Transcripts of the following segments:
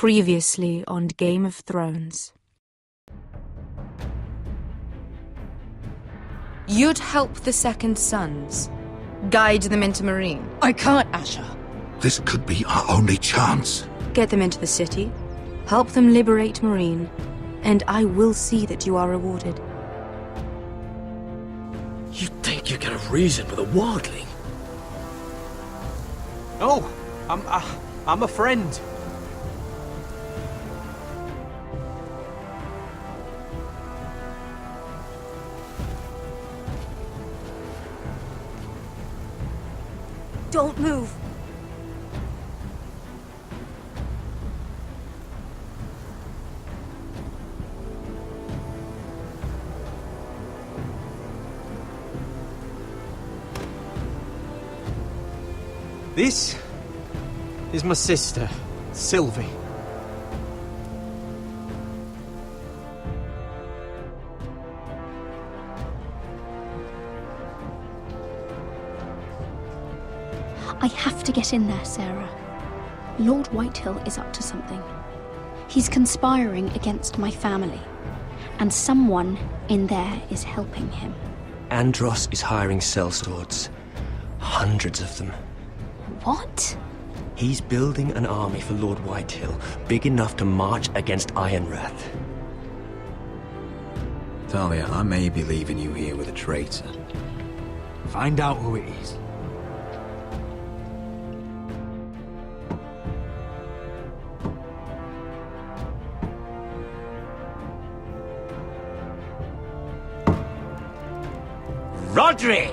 Previously on Game of Thrones. You'd help the Second Sons. Guide them into Meereen. I can't, Asher. This could be our only chance. Get them into the city. Help them liberate Meereen. And I will see that you are rewarded. You think you can have reason with a wardling? Oh, I'm a friend. Don't move. This is my sister, Sylvie. I have to get in there, Sarah. Lord Whitehill is up to something. He's conspiring against my family, and someone in there is helping him. Andros is hiring sellswords. Hundreds of them. What? He's building an army for Lord Whitehill, big enough to march against Ironrath. Talia, I may be leaving you here with a traitor. Find out who it is. Rodri!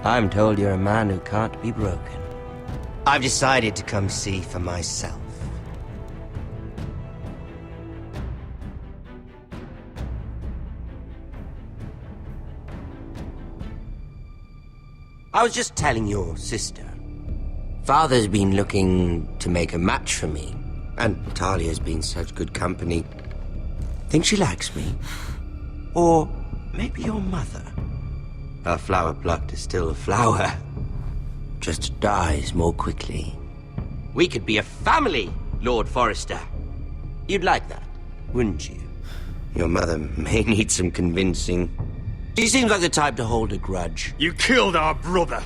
I'm told you're a man who can't be broken. I've decided to come see for myself. I was just telling your sister. Father's been looking to make a match for me, and Talia's been such good company. Think she likes me? Or maybe your mother? A flower plucked is still a flower. Just dies more quickly. We could be a family, Lord Forrester. You'd like that, wouldn't you? Your mother may need some convincing. She seems like the type to hold a grudge. You killed our brother!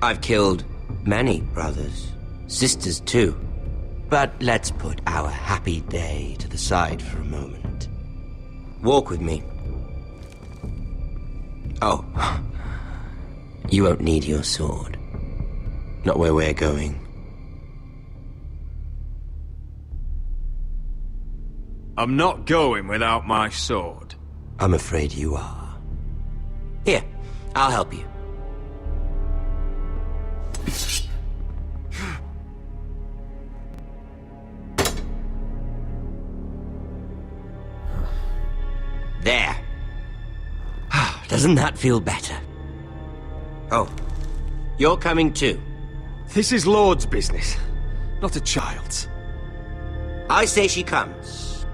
I've killed many brothers. Sisters, too. But let's put our happy day to the side for a moment. Walk with me. Oh. You won't need your sword. Not where we're going. I'm not going without my sword. I'm afraid you are. Here, I'll help you. There. Doesn't that feel better? Oh, you're coming too. This is Lord's business, not a child's. I say she comes.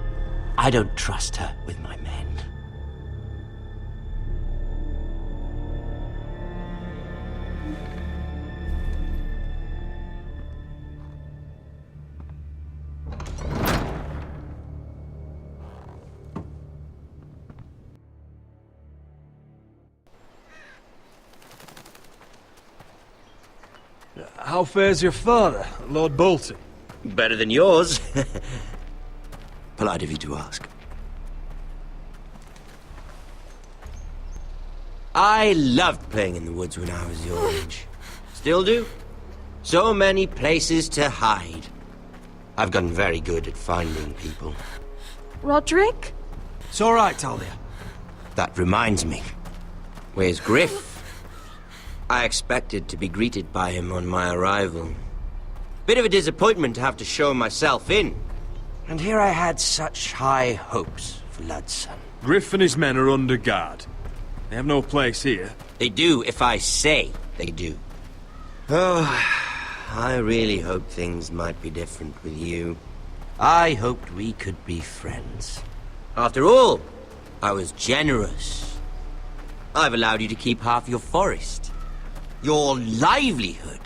I don't trust her with my men. How fares your father, Lord Bolton? Better than yours. Polite of you to ask. I loved playing in the woods when I was your age. Still do. So many places to hide. I've gotten very good at finding people. Roderick? It's all right, Talia. That reminds me. Where's Griff? I expected to be greeted by him on my arrival. Bit of a disappointment to have to show myself in. And here I had such high hopes for Ludson. Griff and his men are under guard. They have no place here. They do if I say they do. Oh, I really hoped things might be different with you. I hoped we could be friends. After all, I was generous. I've allowed you to keep half your forest. Your livelihood.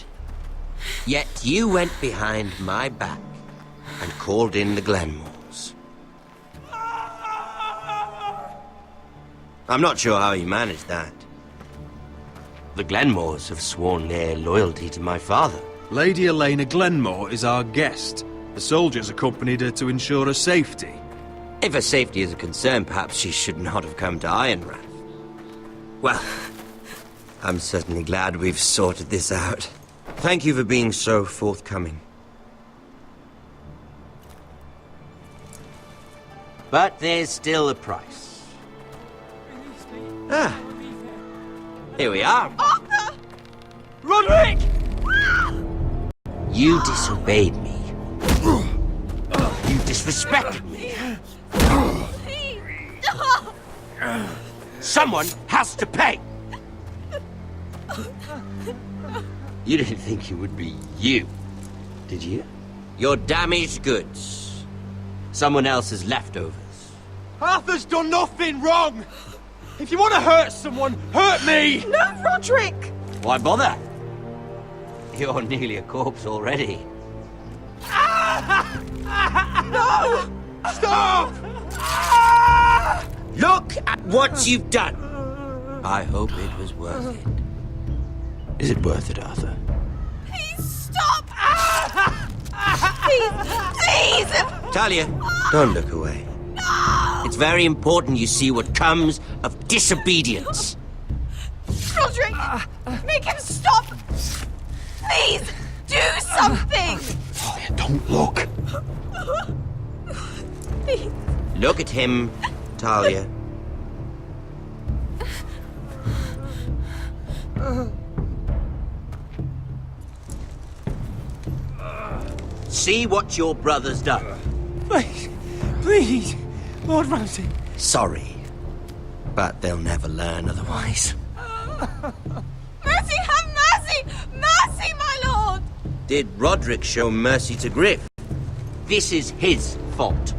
Yet you went behind my back and called in the Glenmores. I'm not sure how he managed that. The Glenmores have sworn their loyalty to my father. Lady Elena Glenmore is our guest. The soldiers accompanied her to ensure her safety. If her safety is a concern, perhaps she should not have come to Ironrath. Well, I'm certainly glad we've sorted this out. Thank you for being so forthcoming. But there's still a price. Ah, here we are. Arthur! Roderick! You disobeyed me. You disrespected me. Someone has to pay! You didn't think it would be you, did you? Your damaged goods. Someone else's leftovers. Arthur's done nothing wrong! If you want to hurt someone, hurt me! No, Roderick! Why bother? You're nearly a corpse already. No! Stop! Look at what you've done! I hope it was worth it. Is it worth it, Arthur? Please stop! Please! Talia, don't look away. No! It's very important you see what comes of disobedience. Roderick! Make him stop! Please! Do something! Talia, don't look. Please. Look at him, Talia. See what your brother's done. Please, Lord Ramsay. Sorry, but they'll never learn otherwise. Mercy, have mercy! Mercy, my lord! Did Roderick show mercy to Griff? This is his fault.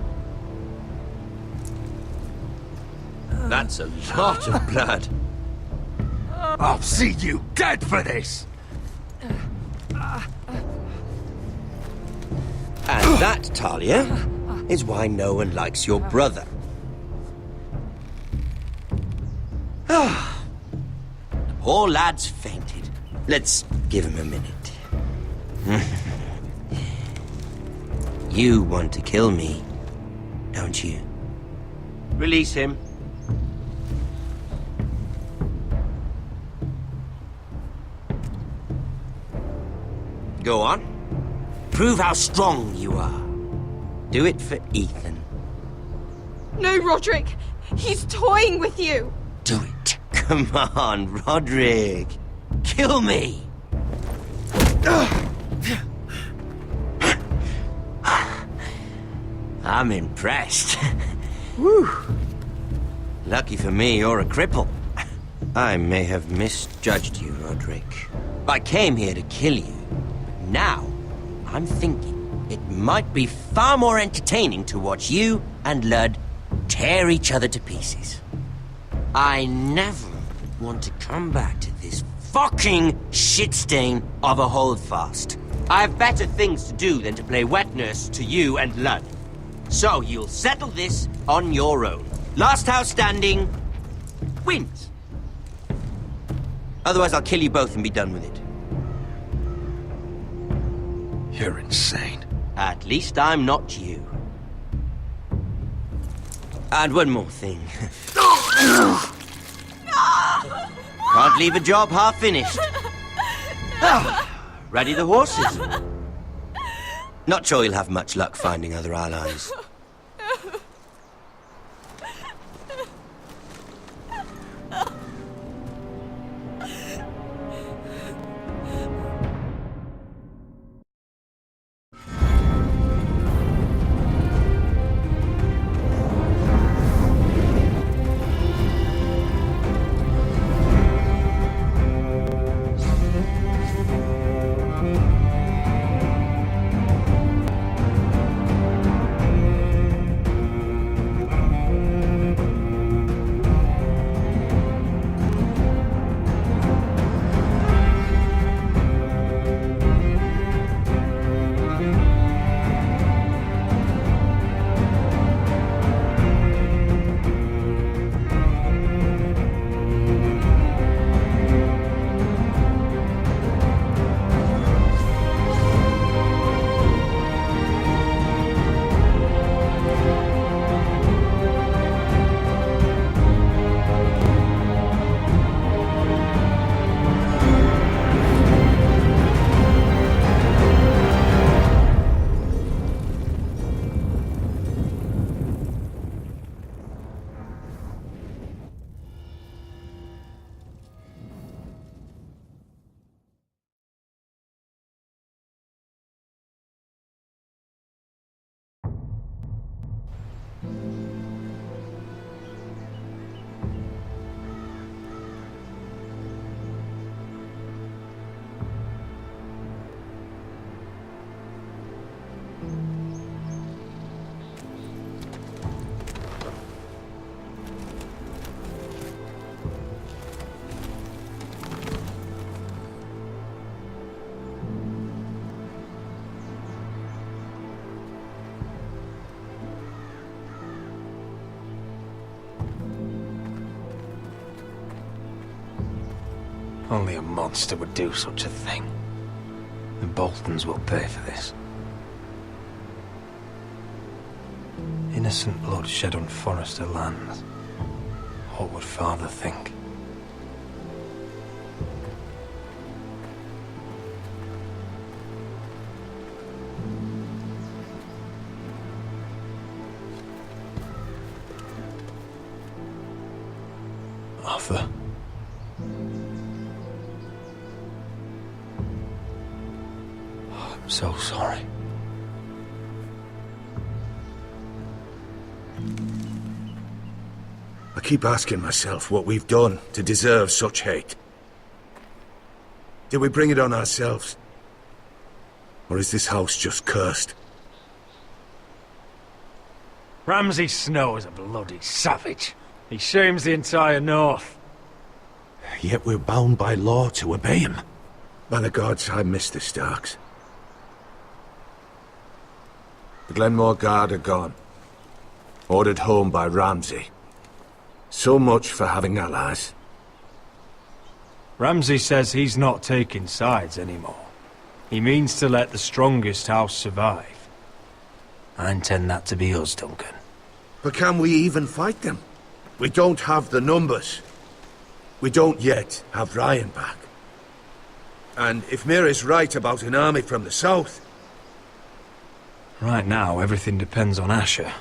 That's a lot of blood. I'll see you dead for this! And that, Talia, is why no one likes your brother. The poor lad's fainted. Let's give him a minute. You want to kill me, don't you? Release him. Go on. Prove how strong you are. Do it for Ethan. No, Roderick! He's toying with you! Do it. Come on, Roderick. Kill me. I'm impressed. Whew. Lucky for me, you're a cripple. I may have misjudged you, Roderick. I came here to kill you. But now, I'm thinking it might be far more entertaining to watch you and Ludd tear each other to pieces. I never want to come back to this fucking shit stain of a holdfast. I have better things to do than to play wet nurse to you and Ludd. So you'll settle this on your own. Last house standing wins. Otherwise I'll kill you both and be done with it. You're insane. At least I'm not you. And one more thing. Can't leave a job half finished. Ready the horses? Not sure you'll have much luck finding other allies. Only a monster would do such a thing. The Boltons will pay for this. Innocent blood shed on Forrester lands. What would Father think? Arthur. I'm so sorry. I keep asking myself what we've done to deserve such hate. Did we bring it on ourselves? Or is this house just cursed? Ramsay Snow is a bloody savage. He shames the entire North. Yet we're bound by law to obey him. By the gods, I miss the Starks. The Glenmore Guard are gone. Ordered home by Ramsay. So much for having allies. Ramsay says he's not taking sides anymore. He means to let the strongest house survive. I intend that to be us, Duncan. But can we even fight them? We don't have the numbers. We don't yet have Ryan back. And if Mira's right about an army from the south... Right now, everything depends on Asher.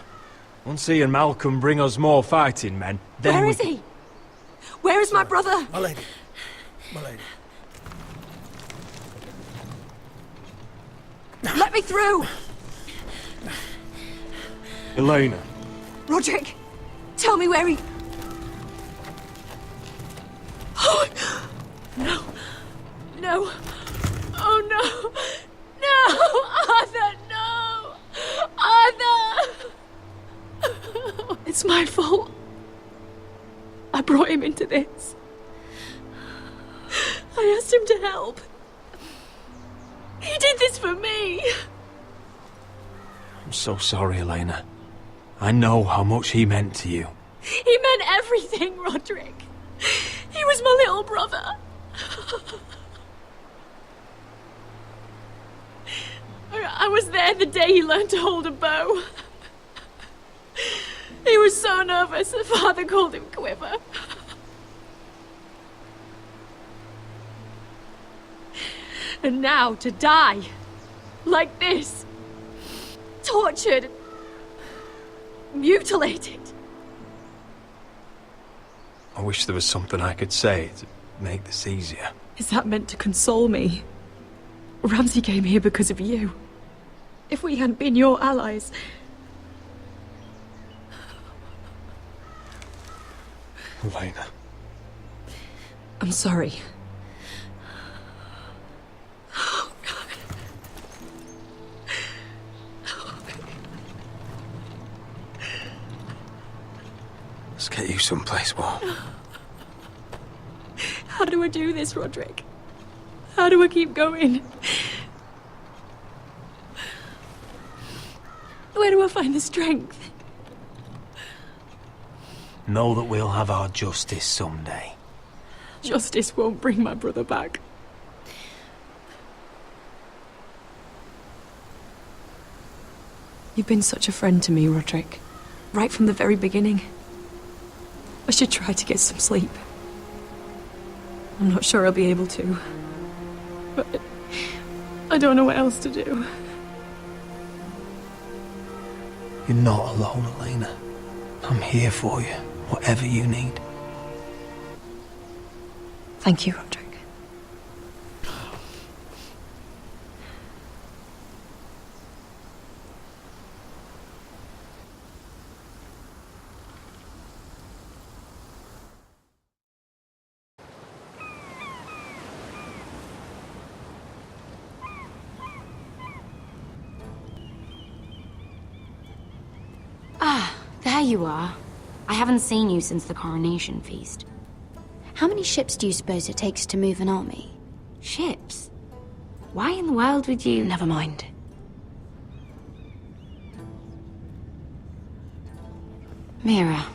Once he and Malcolm bring us more fighting men, then Where is he? Where is my brother? My lady. My lady. Let me through! Elena. Roderick, tell me where he... Oh, no. No. Oh, no. No! Arthur, no! Arthur! It's my fault. I brought him into this. I asked him to help. He did this for me. I'm so sorry, Elena. I know how much he meant to you. He meant everything, Roderick. He was my little brother. I was there the day he learned to hold a bow. He was so nervous, the father called him Quiver. And now to die, like this, tortured, mutilated. I wish there was something I could say to make this easier. Is that meant to console me? Ramsay came here because of you. If we hadn't been your allies... Elena. I'm sorry. Let's get you someplace warm. How do I do this, Roderick? How do I keep going? Where do I find the strength? Know that we'll have our justice someday. Justice won't bring my brother back. You've been such a friend to me, Roderick. Right from the very beginning. I should try to get some sleep. I'm not sure I'll be able to. But I don't know what else to do. You're not alone, Elena. I'm here for you, whatever you need. Thank you, Roderick. there you are. I haven't seen you since the coronation feast. How many ships do you suppose it takes to move an army? Ships? Why in the world would you... Never mind. Mira,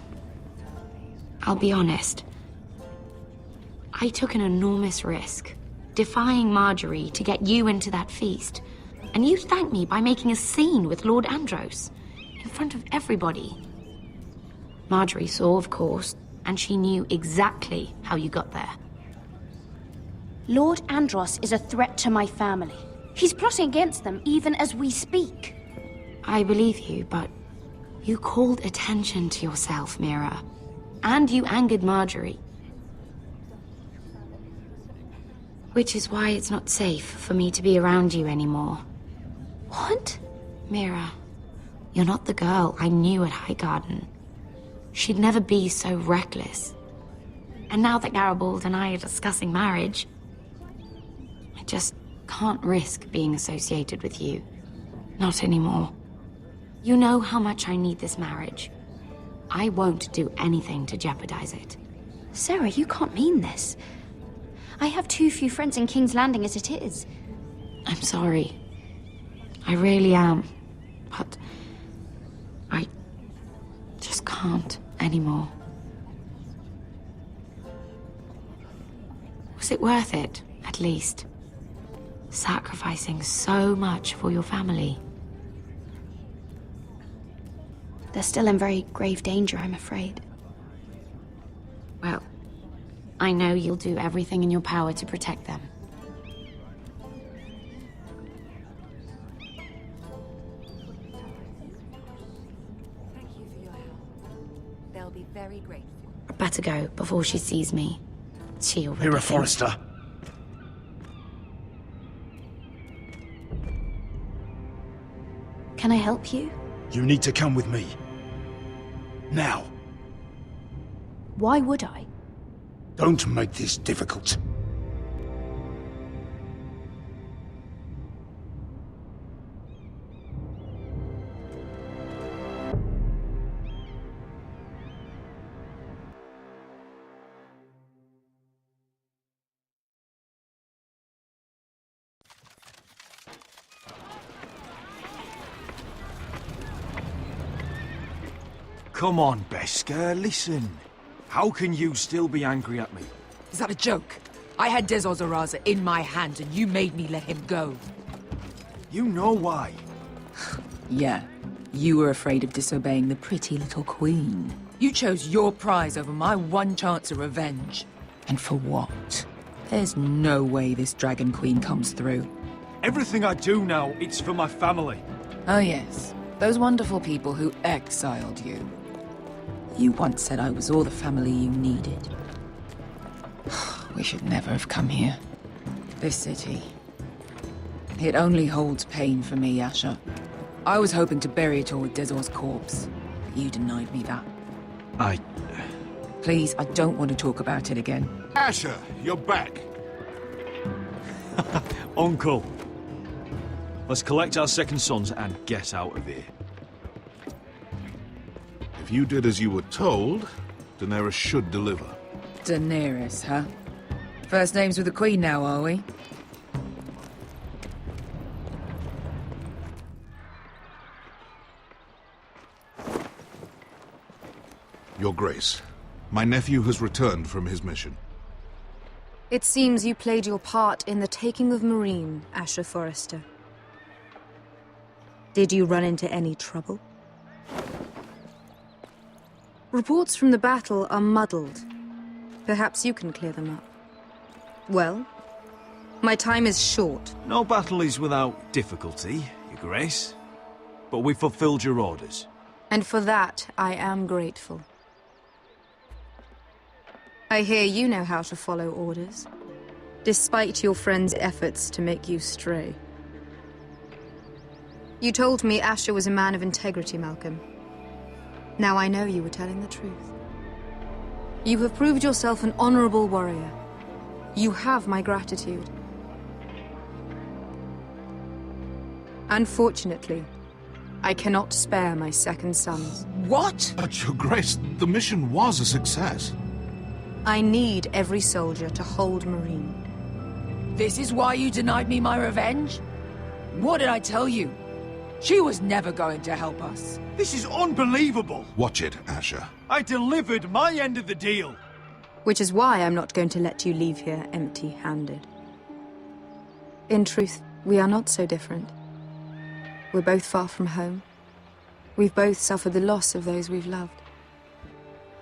I'll be honest. I took an enormous risk, defying Marjorie to get you into that feast. And you thanked me by making a scene with Lord Andros, in front of everybody. Marjorie saw, of course, and she knew exactly how you got there. Lord Andros is a threat to my family. He's plotting against them even as we speak. I believe you, but you called attention to yourself, Mira. And you angered Marjorie. Which is why it's not safe for me to be around you anymore. What? Mira, you're not the girl I knew at Highgarden. She'd never be so reckless. And now that Garibald and I are discussing marriage, I just can't risk being associated with you. Not anymore. You know how much I need this marriage. I won't do anything to jeopardize it. Sarah, you can't mean this. I have too few friends in King's Landing as it is. I'm sorry. I really am. But I just can't anymore. Was it worth it, at least? Sacrificing so much for your family? They're still in very grave danger, I'm afraid. Well, I know you'll do everything in your power to protect them. Thank you for your help. They'll be very grateful. I better go before she sees me. She already Mira thinks- Forrester. Can I help you? You need to come with me. Now. Why would I? Don't make this difficult. Come on, Beskar, listen. How can you still be angry at me? Is that a joke? I had Des Ozaraza in my hand and you made me let him go. You know why. Yeah, you were afraid of disobeying the pretty little queen. You chose your prize over my one chance of revenge. And for what? There's no way this Dragon Queen comes through. Everything I do now, it's for my family. Oh yes, those wonderful people who exiled you. You once said I was all the family you needed. We should never have come here. This city. It only holds pain for me, Asher. I was hoping to bury it all with Dezor's corpse, but you denied me that. Please, I don't want to talk about it again. Asher, you're back. Uncle. Let's collect our second sons and get out of here. If you did as you were told, Daenerys should deliver. Daenerys, huh? First names with the Queen now, are we? Your Grace, my nephew has returned from his mission. It seems you played your part in the taking of Meereen, Asher Forrester. Did you run into any trouble? Reports from the battle are muddled. Perhaps you can clear them up. Well, my time is short. No battle is without difficulty, Your Grace. But we fulfilled your orders. And for that, I am grateful. I hear you know how to follow orders, despite your friend's efforts to make you stray. You told me Asher was a man of integrity, Malcolm. Now I know you were telling the truth. You have proved yourself an honorable warrior. You have my gratitude. Unfortunately, I cannot spare my second sons. What? But, Your Grace, the mission was a success. I need every soldier to hold Marine. This is why you denied me my revenge? What did I tell you? She was never going to help us. This is unbelievable! Watch it, Asher. I delivered my end of the deal! Which is why I'm not going to let you leave here empty-handed. In truth, we are not so different. We're both far from home. We've both suffered the loss of those we've loved.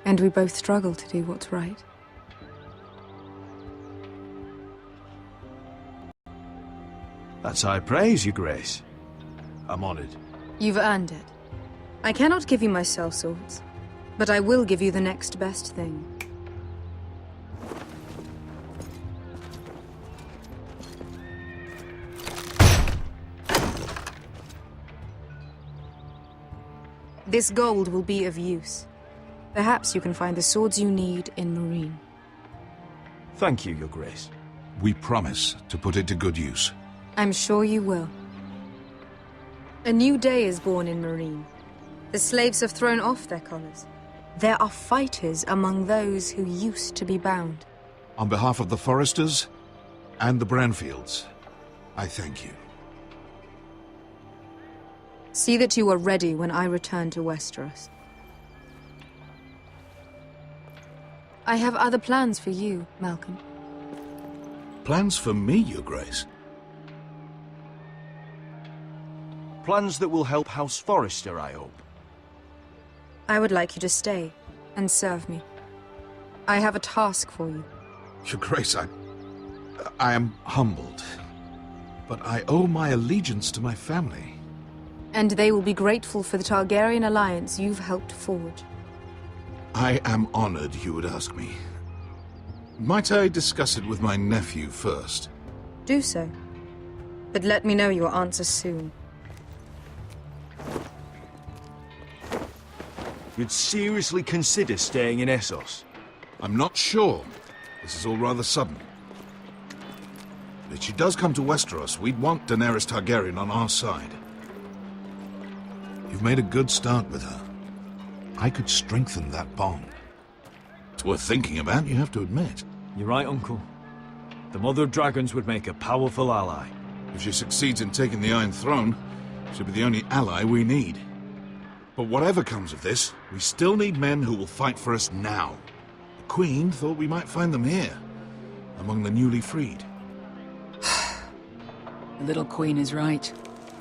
And we both struggle to do what's right. That's high praise, Your Grace. I'm honored. You've earned it. I cannot give you my sellswords, but I will give you the next best thing. This gold will be of use. Perhaps you can find the swords you need in Marine. Thank you, Your Grace. We promise to put it to good use. I'm sure you will. A new day is born in Marine. The slaves have thrown off their collars. There are fighters among those who used to be bound. On behalf of the Forresters and the Branfields, I thank you. See that you are ready when I return to Westeros. I have other plans for you, Malcolm. Plans for me, Your Grace? Plans that will help House Forrester, I hope. I would like you to stay and serve me. I have a task for you. Your Grace, I am humbled, but I owe my allegiance to my family. And they will be grateful for the Targaryen alliance you've helped forge. I am honored you would ask me. Might I discuss it with my nephew first? Do so. But let me know your answer soon. You'd seriously consider staying in Essos? I'm not sure. This is all rather sudden. But if she does come to Westeros, we'd want Daenerys Targaryen on our side. You've made a good start with her. I could strengthen that bond. It's worth thinking about, you have to admit. You're right, Uncle. The Mother of Dragons would make a powerful ally. If she succeeds in taking the Iron Throne, she'll be the only ally we need. But whatever comes of this, we still need men who will fight for us now. The Queen thought we might find them here, among the newly freed. The little Queen is right.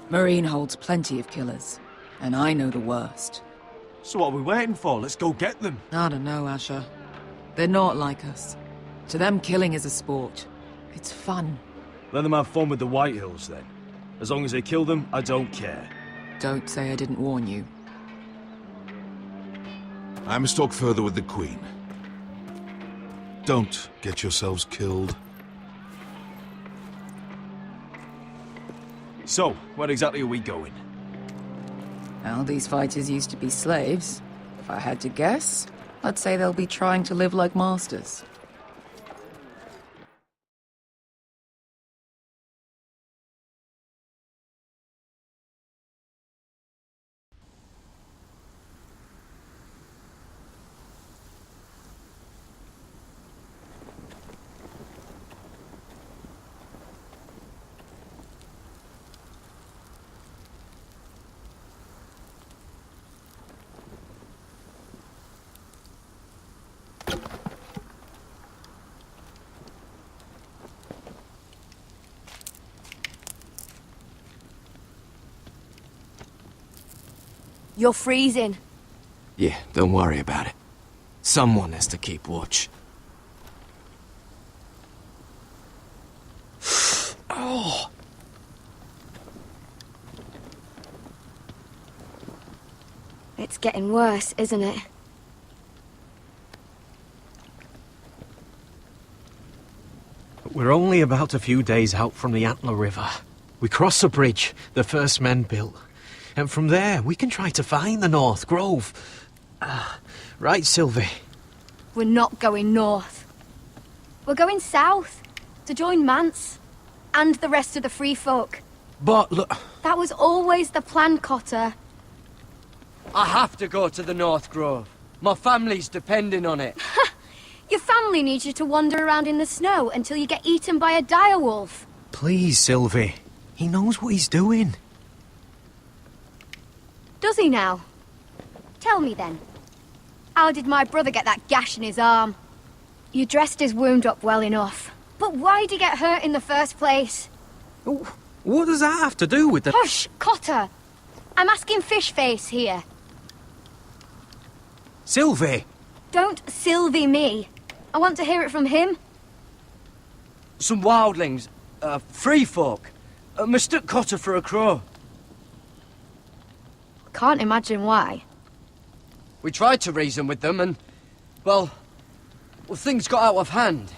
Marine holds plenty of killers, and I know the worst. So what are we waiting for? Let's go get them. I don't know, Asher. They're not like us. To them, killing is a sport. It's fun. Let them have fun with the White Hills, then. As long as they kill them, I don't care. Don't say I didn't warn you. I must talk further with the Queen. Don't get yourselves killed. So, where exactly are we going? Well, these fighters used to be slaves. If I had to guess, I'd say they'll be trying to live like masters. You're freezing. Yeah, don't worry about it. Someone has to keep watch. Oh! It's getting worse, isn't it? We're only about a few days out from the Antler River. We cross a bridge the first men built. And from there, we can try to find the North Grove. Right, Sylvie? We're not going north. We're going south, to join Mance, and the rest of the Free Folk. But look... That was always the plan, Cotter. I have to go to the North Grove. My family's depending on it. Your family needs you to wander around in the snow until you get eaten by a direwolf. Please, Sylvie. He knows what he's doing. Does he now? Tell me then. How did my brother get that gash in his arm? You dressed his wound up well enough. But why'd he get hurt in the first place? What does that have to do with the... Hush, Cotter! I'm asking Fishface here. Sylvie! Don't Sylvie me. I want to hear it from him. Some wildlings, free folk, mistook Cotter for a crow. Can't imagine why. We tried to reason with them and, well, things got out of hand.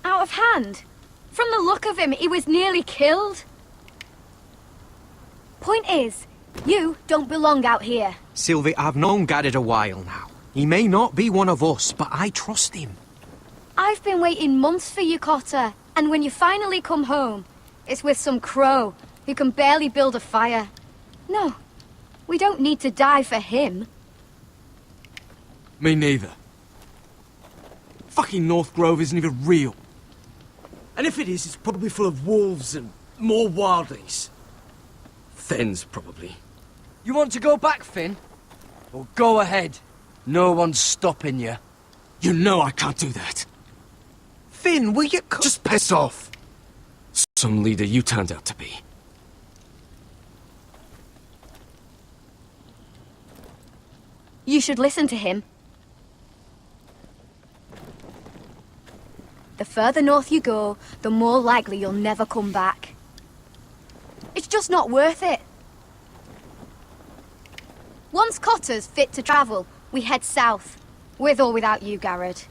Out of hand? From the look of him, he was nearly killed. Point is, you don't belong out here. Sylvie, I've known Garrett a while now. He may not be one of us, but I trust him. I've been waiting months for you, Cotter. And when you finally come home, it's with some crow who can barely build a fire. No, we don't need to die for him. Me neither. Fucking North Grove isn't even real. And if it is, it's probably full of wolves and more wildlings. Thenns, probably. You want to go back, Finn? Well, go ahead. No one's stopping you. You know I can't do that. Finn, will you... Just piss off. Some leader you turned out to be. You should listen to him. The further north you go, the more likely you'll never come back. It's just not worth it. Once Cotter's fit to travel, we head south. With or without you, Garrett.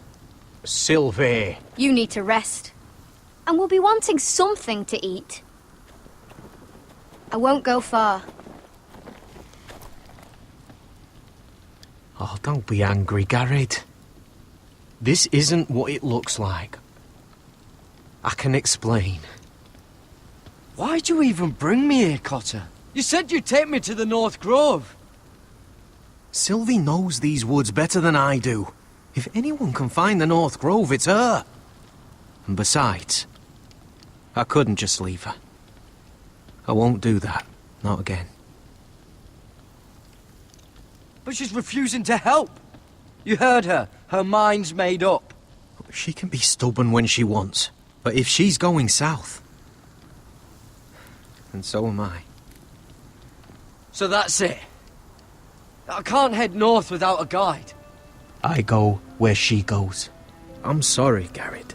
Sylvie. You need to rest. And we'll be wanting something to eat. I won't go far. Oh, don't be angry, Garrett. This isn't what it looks like. I can explain. Why'd you even bring me here, Cotter? You said you'd take me to the North Grove. Sylvie knows these woods better than I do. If anyone can find the North Grove, it's her. And besides, I couldn't just leave her. I won't do that. Not again. But she's refusing to help. You heard her. Her mind's made up. She can be stubborn when she wants. But if she's going south, then so am I. So that's it. I can't head north without a guide. I go where she goes. I'm sorry, Garrett.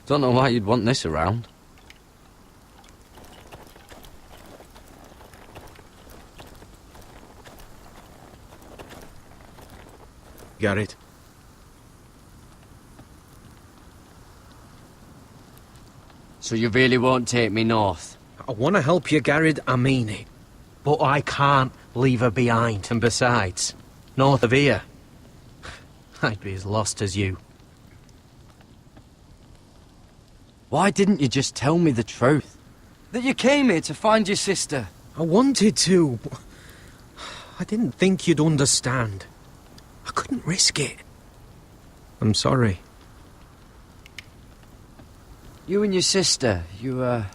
Don't know why you'd want this around. Garrett. So you really won't take me north? I want to help you, Garrett, I mean it. But I can't leave her behind. And besides, north of here, I'd be as lost as you. Why didn't you just tell me the truth? That you came here to find your sister? I wanted to, but I didn't think you'd understand. I couldn't risk it. I'm sorry. You and your sister, you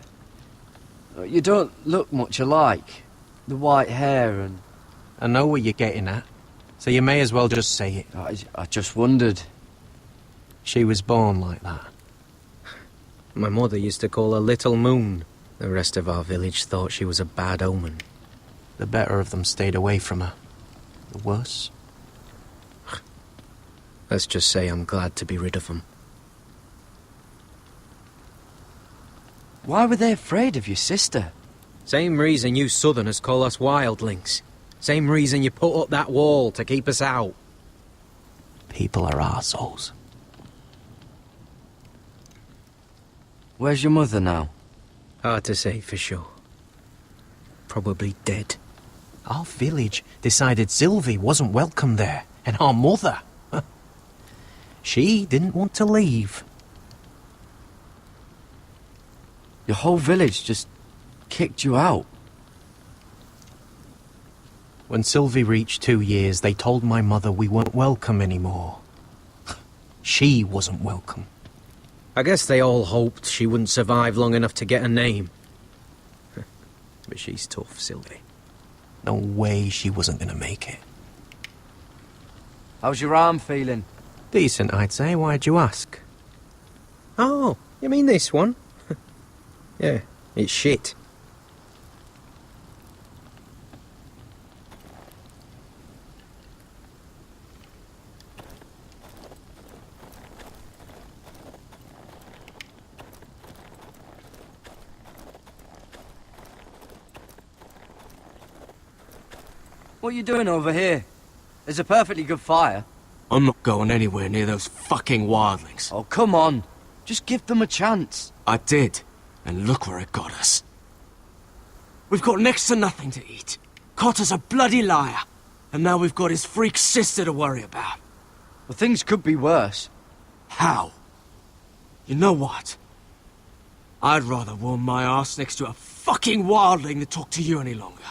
don't look much alike. The white hair and... I know what you're getting at, so you may as well just say it. I just wondered. She was born like that. My mother used to call her Little Moon. The rest of our village thought she was a bad omen. The better of them stayed away from her. The worse? Let's just say I'm glad to be rid of them. Why were they afraid of your sister? Same reason you Southerners call us wildlings. Same reason you put up that wall to keep us out. People are arseholes. Where's your mother now? Hard to say for sure. Probably dead. Our village decided Sylvie wasn't welcome there, and our mother, she didn't want to leave. Your whole village just kicked you out. When Sylvie reached 2 years, they told my mother we weren't welcome anymore. She wasn't welcome. I guess they all hoped she wouldn't survive long enough to get a name. But she's tough, Sylvie. No way she wasn't gonna make it. How's your arm feeling? Decent, I'd say. Why'd you ask? Oh, you mean this one? Yeah, it's shit. What are you doing over here? There's a perfectly good fire. I'm not going anywhere near those fucking wildlings. Oh, come on. Just give them a chance. I did, and look where it got us. We've got next to nothing to eat. Cotter's a bloody liar, and now we've got his freak sister to worry about. Well, things could be worse. How? You know what? I'd rather warm my arse next to a fucking wildling than talk to you any longer.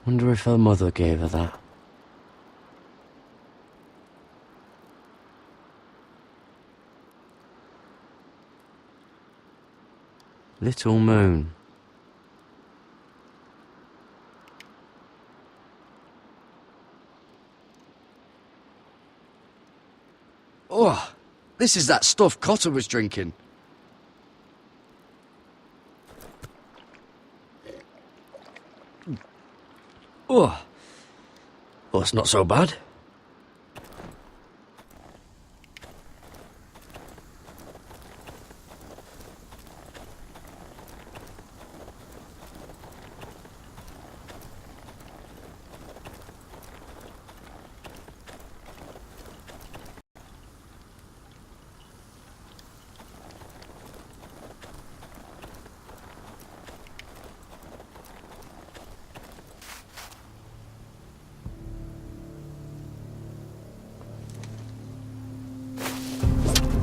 Wonder if her mother gave her that. Little moon. Oh, this is that stuff Cotter was drinking. Oh, well, it's not so bad.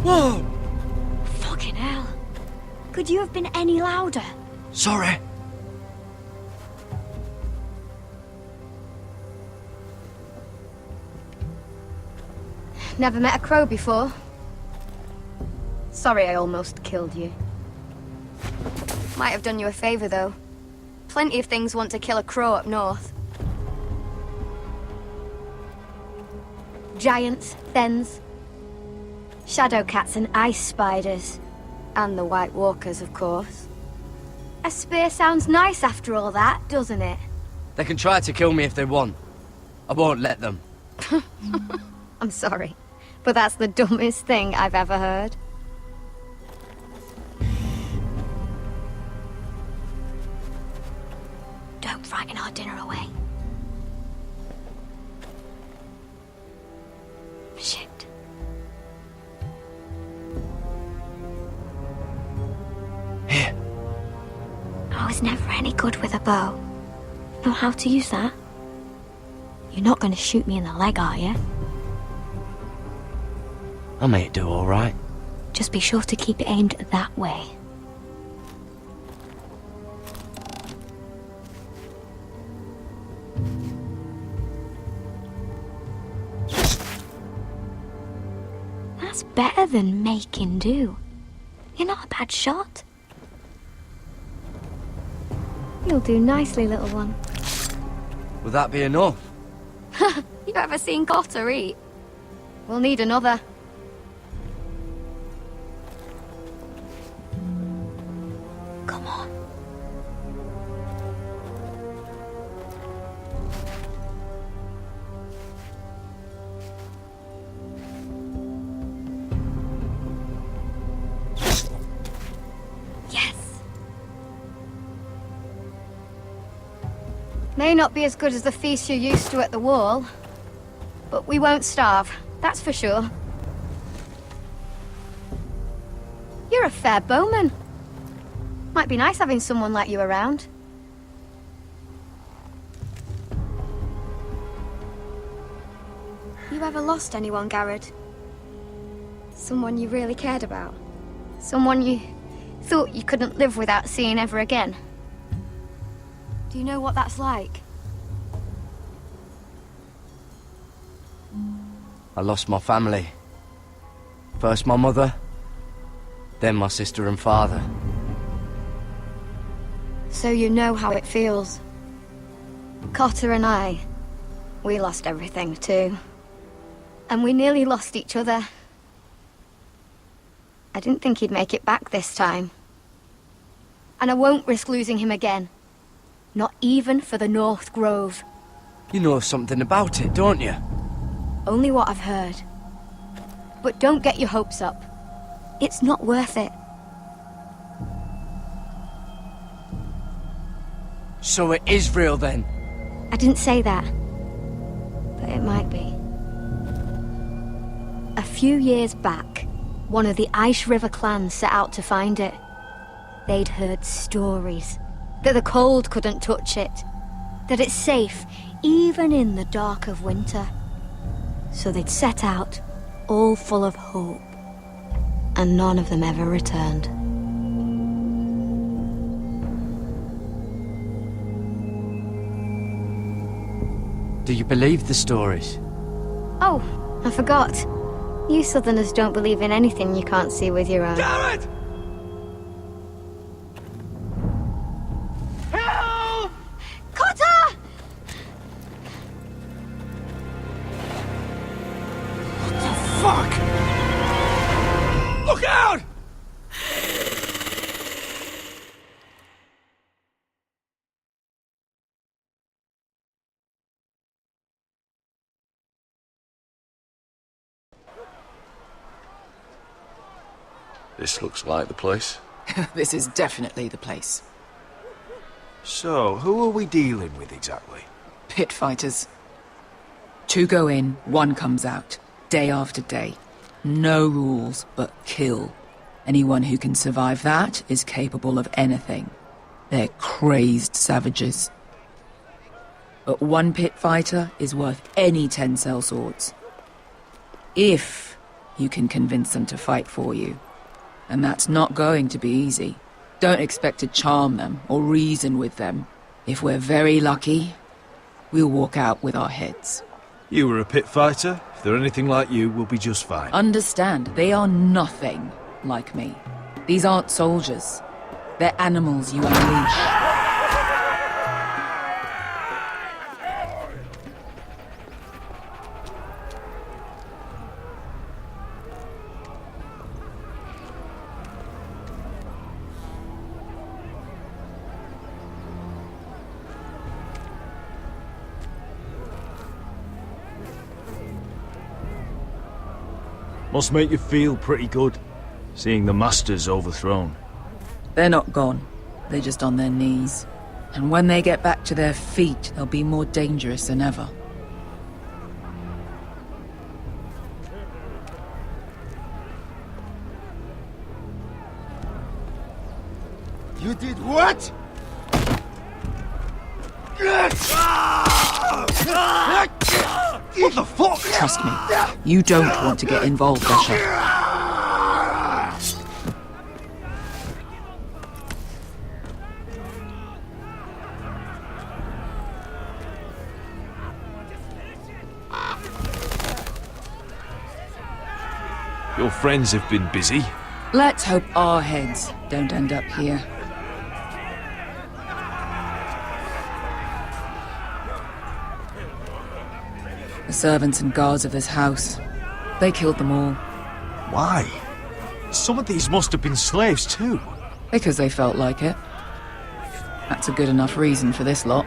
Whoa! Fucking hell. Could you have been any louder? Sorry. Never met a crow before. Sorry I almost killed you. Might have done you a favor, though. Plenty of things want to kill a crow up north. Giants, thens, shadow cats and ice spiders. And the White Walkers, of course. A spear sounds nice after all that, doesn't it? They can try to kill me if they want. I won't let them. I'm sorry, but that's the dumbest thing I've ever heard. Don't frighten our dinner away. Shit. Here. I was never any good with a bow. Know how to use that? You're not going to shoot me in the leg, are you? I may do all right. Just be sure to keep it aimed that way. That's better than making do. You're not a bad shot. You'll do nicely, little one. Will that be enough? You ever seen Cotter eat? We'll need another. Come on. Yes. May not be as good as the feast you're used to at the wall, But we won't starve, that's for sure. You're a fair bowman. Might be nice having someone like you around. You ever lost anyone, Garrett? Someone you really cared about? Someone you thought you couldn't live without seeing ever again? Do you know what that's like? I lost my family. First my mother, then my sister and father. So you know how it feels. Cotter and I, we lost everything too. And we nearly lost each other. I didn't think he'd make it back this time. And I won't risk losing him again. Not even for the North Grove. You know something about it, don't you? Only what I've heard. But don't get your hopes up. It's not worth it. So it is real then? I didn't say that. But it might be. A few years back, one of the Ice River clans set out to find it. They'd heard stories that the cold couldn't touch it, that it's safe even in the dark of winter. So they'd set out, all full of hope, and none of them ever returned. Do you believe the stories? Oh, I forgot. You Southerners don't believe in anything you can't see with your own. Damn it! Help! Cotter! What the fuck? Look out! This looks like the place. This is definitely the place. So, who are we dealing with exactly? Pit fighters. 2 go in, 1 comes out. Day after day. No rules, but kill. Anyone who can survive that is capable of anything. They're crazed savages. But 1 pit fighter is worth any 10 sellswords. If you can convince them to fight for you. And that's not going to be easy. Don't expect to charm them or reason with them. If we're very lucky, we'll walk out with our heads. You were a pit fighter. If they're anything like you, we'll be just fine. Understand, they are nothing like me. These aren't soldiers. They're animals you unleash. Must make you feel pretty good, seeing the Masters overthrown. They're not gone. They're just on their knees. And when they get back to their feet, they'll be more dangerous than ever. You did what? What the fuck? Trust me, you don't want to get involved, Asher. Your friends have been busy. Let's hope our heads don't end up here. The servants and guards of this house, they killed them all. Why? Some of these must have been slaves too. Because they felt like it. That's a good enough reason for this lot.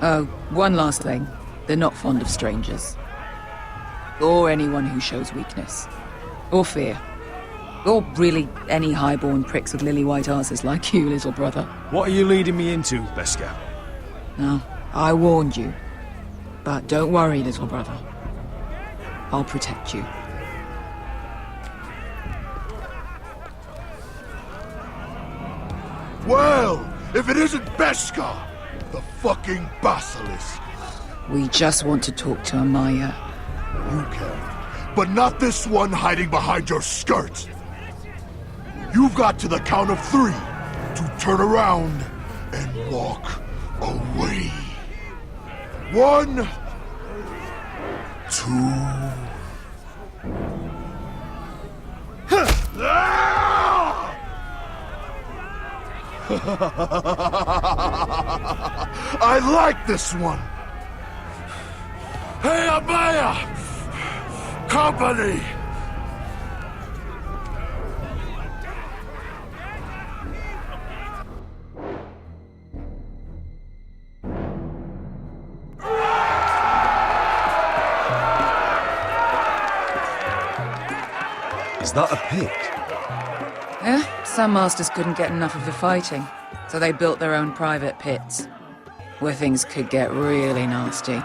Oh, one last thing. They're not fond of strangers. Or anyone who shows weakness. Or fear. Or really any highborn pricks with lily-white asses like you, little brother. What are you leading me into, Beskar? No, I warned you. But don't worry, little brother. I'll protect you. Well, if it isn't Beskar, the fucking basilisk. We just want to talk to Amaya. You can, but not this one hiding behind your skirt. You've got to the count of 3 to turn around and walk away. 1, 2... I like this one. Hey, Amaya! Company! Is that a pit? Yeah, some masters couldn't get enough of the fighting, so they built their own private pits, where things could get really nasty.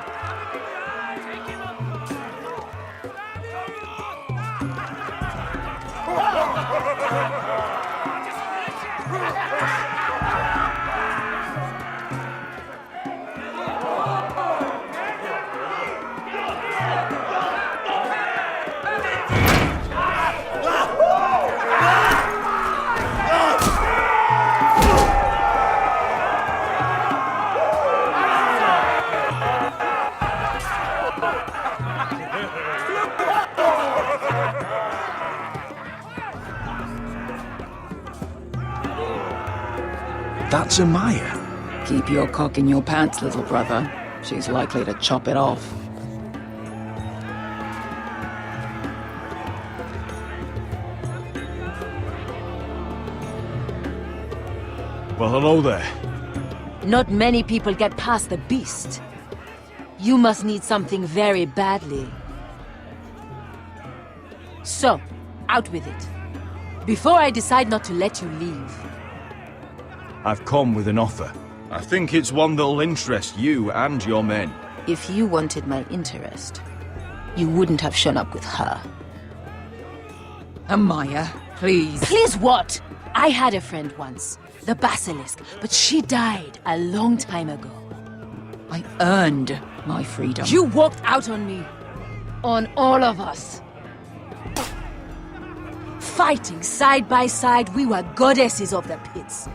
That's Amaya. Keep your cock in your pants, little brother. She's likely to chop it off. Well, hello there. Not many people get past the beast. You must need something very badly. So, out with it. Before I decide not to let you leave. I've come with an offer. I think it's one that'll interest you and your men. If you wanted my interest, you wouldn't have shown up with her. Amaya, please. Please what? I had a friend once, the basilisk, but she died a long time ago. I earned my freedom. You walked out on me. On all of us. Fighting side by side, we were goddesses of the pits.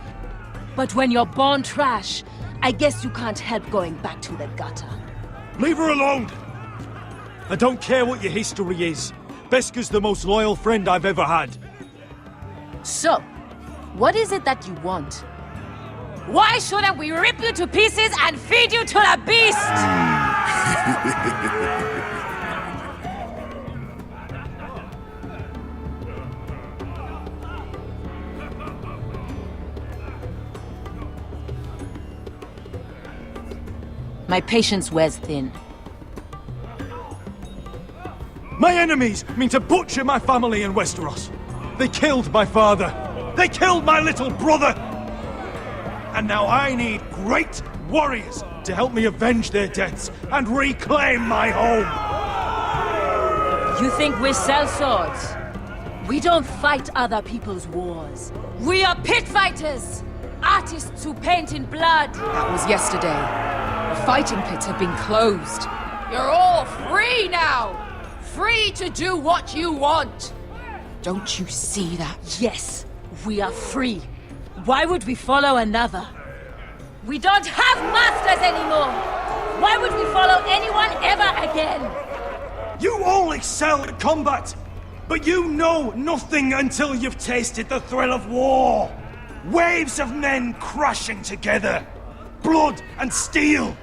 But when you're born trash, I guess you can't help going back to the gutter. Leave her alone! I don't care what your history is. Beskar's the most loyal friend I've ever had. So, what is it that you want? Why shouldn't we rip you to pieces and feed you to the beast? My patience wears thin. My enemies mean to butcher my family in Westeros. They killed my father. They killed my little brother. And now I need great warriors to help me avenge their deaths and reclaim my home. You think we sell swords? We don't fight other people's wars. We are pit fighters! Artists who paint in blood. That was yesterday. The fighting pits have been closed. You're all free now! Free to do what you want! Don't you see that? Yes, we are free. Why would we follow another? We don't have masters anymore! Why would we follow anyone ever again? You only sell at combat, but you know nothing until you've tasted the thrill of war. Waves of men crashing together. Blood and steel.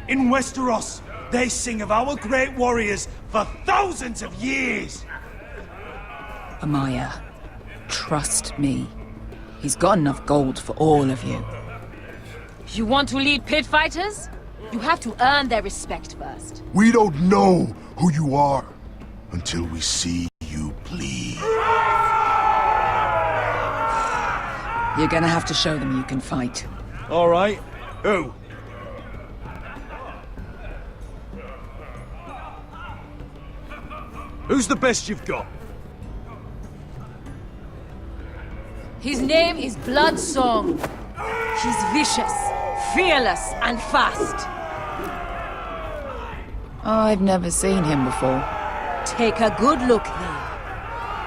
In Westeros, they sing of our great warriors for thousands of years. Amaya, trust me. He's got enough gold for all of you. You want to lead pit fighters? You have to earn their respect first. We don't know who you are. until we see you bleed. You're gonna have to show them you can fight. All right. Who? Who's the best you've got? His name is Bloodsong. He's vicious, fearless, and fast. I've never seen him before. Take a good look then.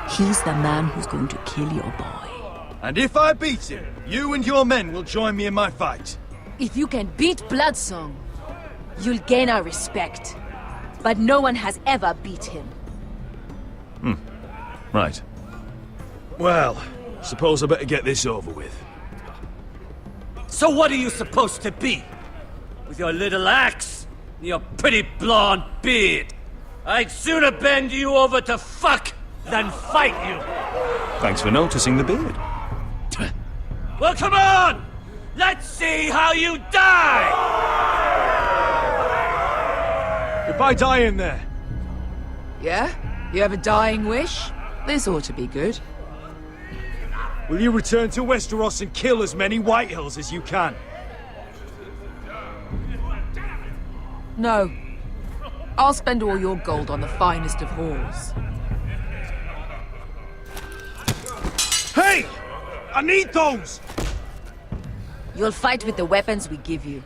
He's the man who's going to kill your boy. And if I beat him, you and your men will join me in my fight. If you can beat Bloodsong, you'll gain our respect. But no one has ever beat him. Right. Well, suppose I better get this over with. So what are you supposed to be? With your little axe and your pretty blonde beard? I'd sooner bend you over to fuck than fight you. Thanks for noticing the beard. Well, come on! Let's see how you die! If I die in there. Yeah? You have a dying wish? This ought to be good. Will you return to Westeros and kill as many Whitehills as you can? No. I'll spend all your gold on the finest of whores. Hey! I need those! You'll fight with the weapons we give you.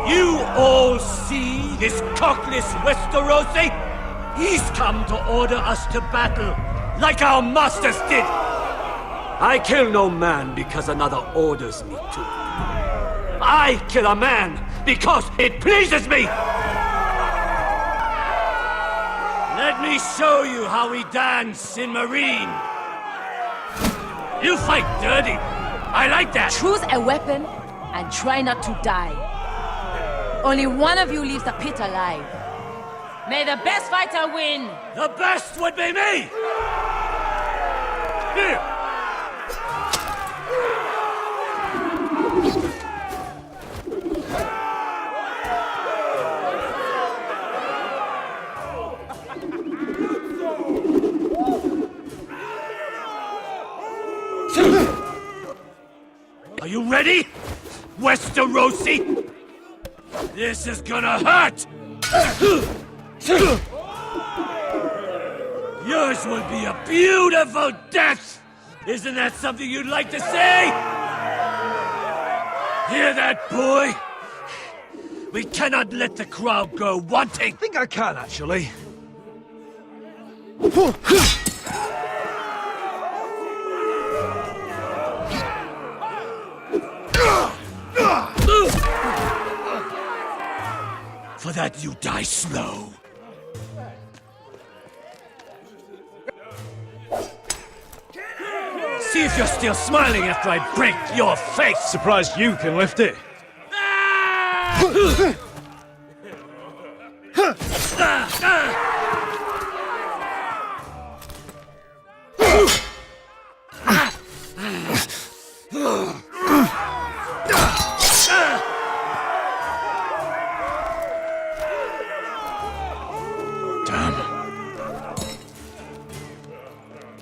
You all see this cockless Westerosi? He's come to order us to battle, like our masters did. I kill no man because another orders me to. I kill a man because it pleases me! Let me show you how we dance in Marine. You fight dirty. I like that. Choose a weapon and try not to die. Only one of you leaves the pit alive. May the best fighter win! The best would be me! Here! Are you ready, Westerosi? This is gonna hurt! Yours will be a beautiful death! Isn't that something you'd like to say? Hear that, boy? We cannot let the crowd go wanting! I think I can, actually. For that you die slow. See if you're still smiling after I break your face! Surprised you can lift it.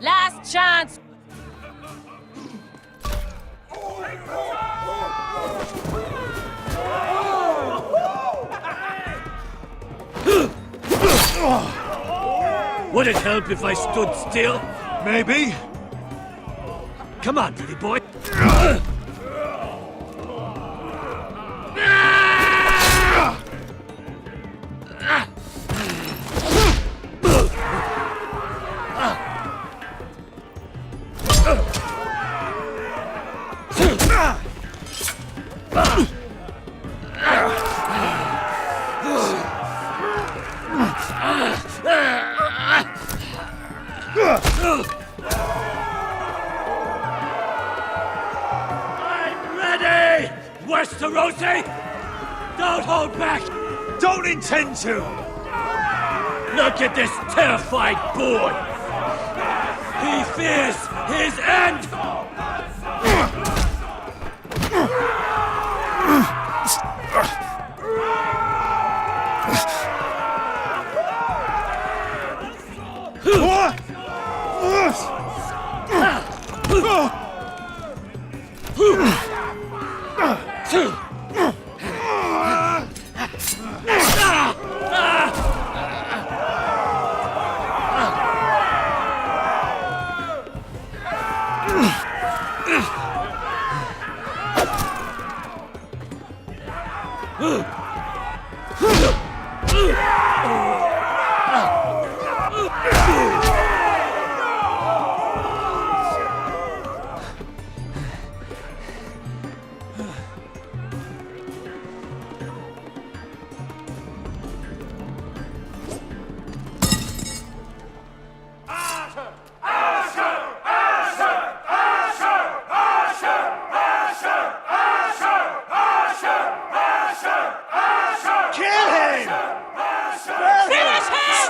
Last chance! Would it help if I stood still? Maybe. Come on, pretty boy. I'm ready, Westerosi! Don't hold back! Don't intend to! Look at this terrified boy! He fears his end!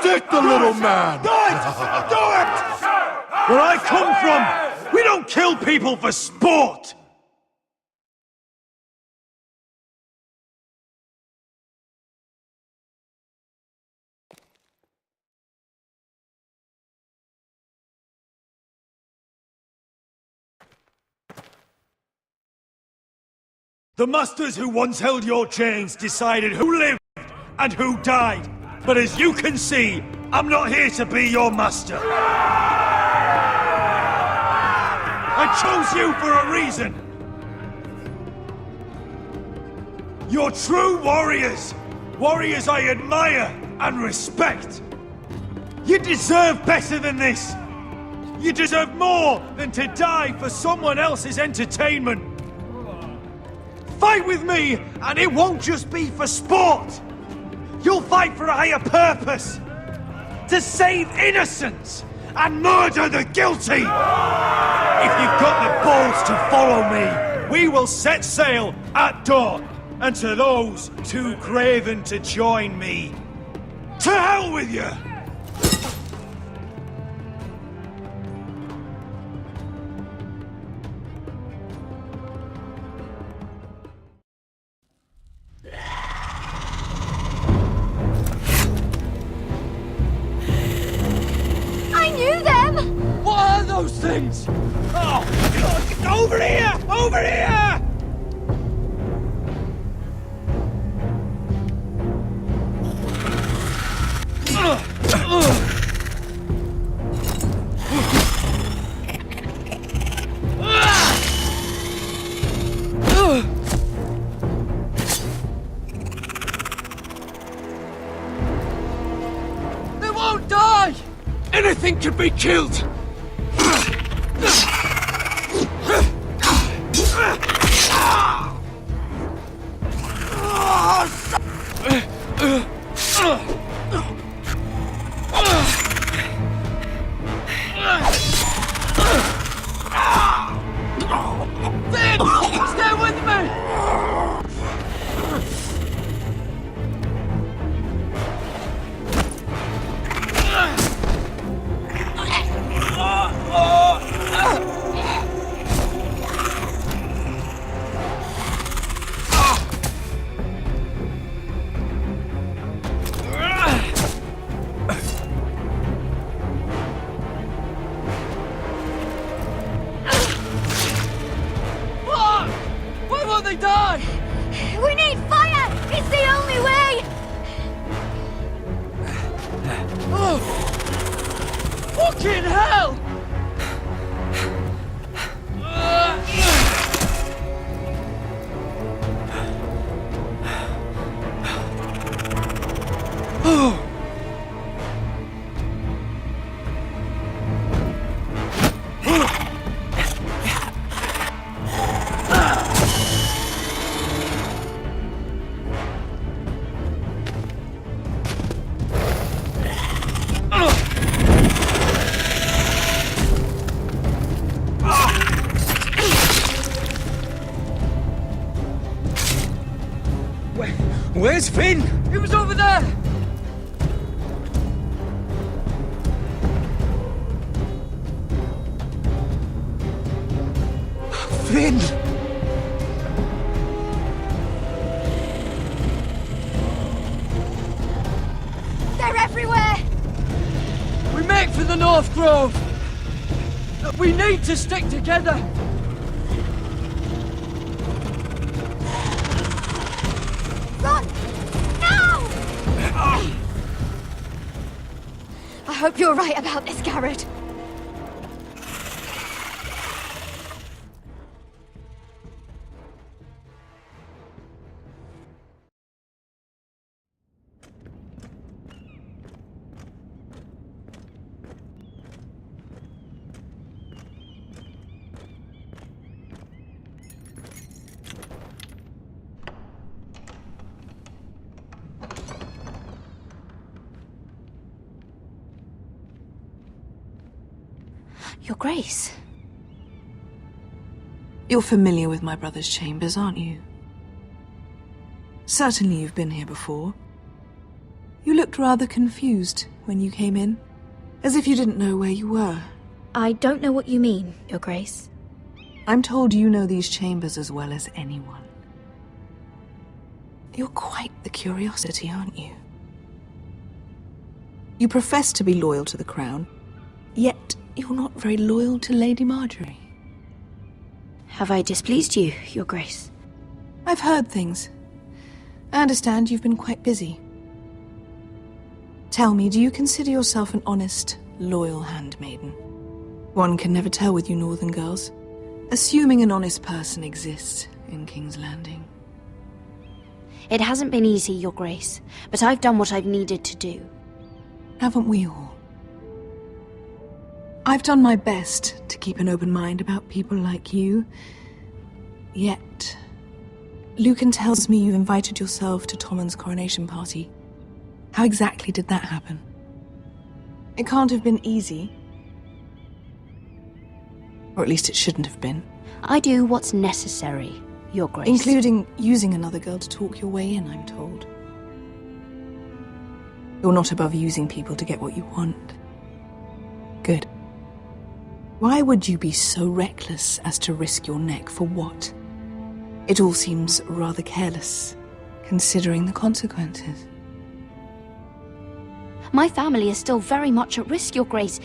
Stick the little man! Do it! Do it! Where I come from, we don't kill people for sport! The masters who once held your chains decided who lived and who died. But as you can see, I'm not here to be your master. I chose you for a reason. You're true warriors. Warriors I admire and respect. You deserve better than this. You deserve more than to die for someone else's entertainment. Fight with me, and it won't just be for sport. You'll fight for a higher purpose. To save innocents and murder the guilty. If you've got the balls to follow me, we will set sail at dawn. And to those too craven to join me, to hell with you! What are those things? Oh, God, over here! Over here! They won't die! Anything can be killed! Stay with me! Why won't they die? We need fire! It's the only way! Oh! Fucking hell! Oh! Where's Finn? He was over there! Finn! They're everywhere! We make for the North Grove! We need to stick together! Run! Now! I hope you're right about this, Garrett. Your Grace. You're familiar with my brother's chambers, aren't you? Certainly you've been here before. You looked rather confused when you came in, as if you didn't know where you were. I don't know what you mean, Your Grace. I'm told you know these chambers as well as anyone. You're quite the curiosity, aren't you? You profess to be loyal to the crown, yet you're not very loyal to Lady Marjorie. Have I displeased you, Your Grace? I've heard things. I understand you've been quite busy. Tell me, do you consider yourself an honest, loyal handmaiden? One can never tell with you northern girls. Assuming an honest person exists in King's Landing. It hasn't been easy, Your Grace, but I've done what I've needed to do. Haven't we all? I've done my best to keep an open mind about people like you. Yet, Lucan tells me you invited yourself to Tommen's coronation party. How exactly did that happen? It can't have been easy. Or at least it shouldn't have been. I do what's necessary, Your Grace. Including using another girl to talk your way in, I'm told. You're not above using people to get what you want. Good. Why would you be so reckless as to risk your neck for what? It all seems rather careless, considering the consequences. My family is still very much at risk, Your Grace.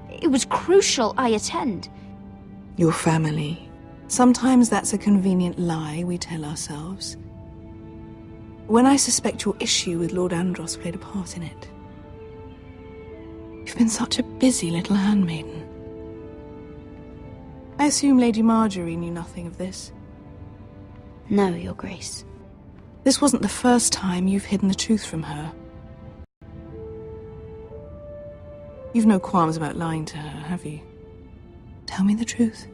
It was crucial I attend. Your family. Sometimes that's a convenient lie we tell ourselves. When I suspect your issue with Lord Andros played a part in it. You've been such a busy little handmaiden. I assume Lady Marjorie knew nothing of this. No, Your Grace. This wasn't the first time you've hidden the truth from her. You've no qualms about lying to her, have you? Tell me the truth.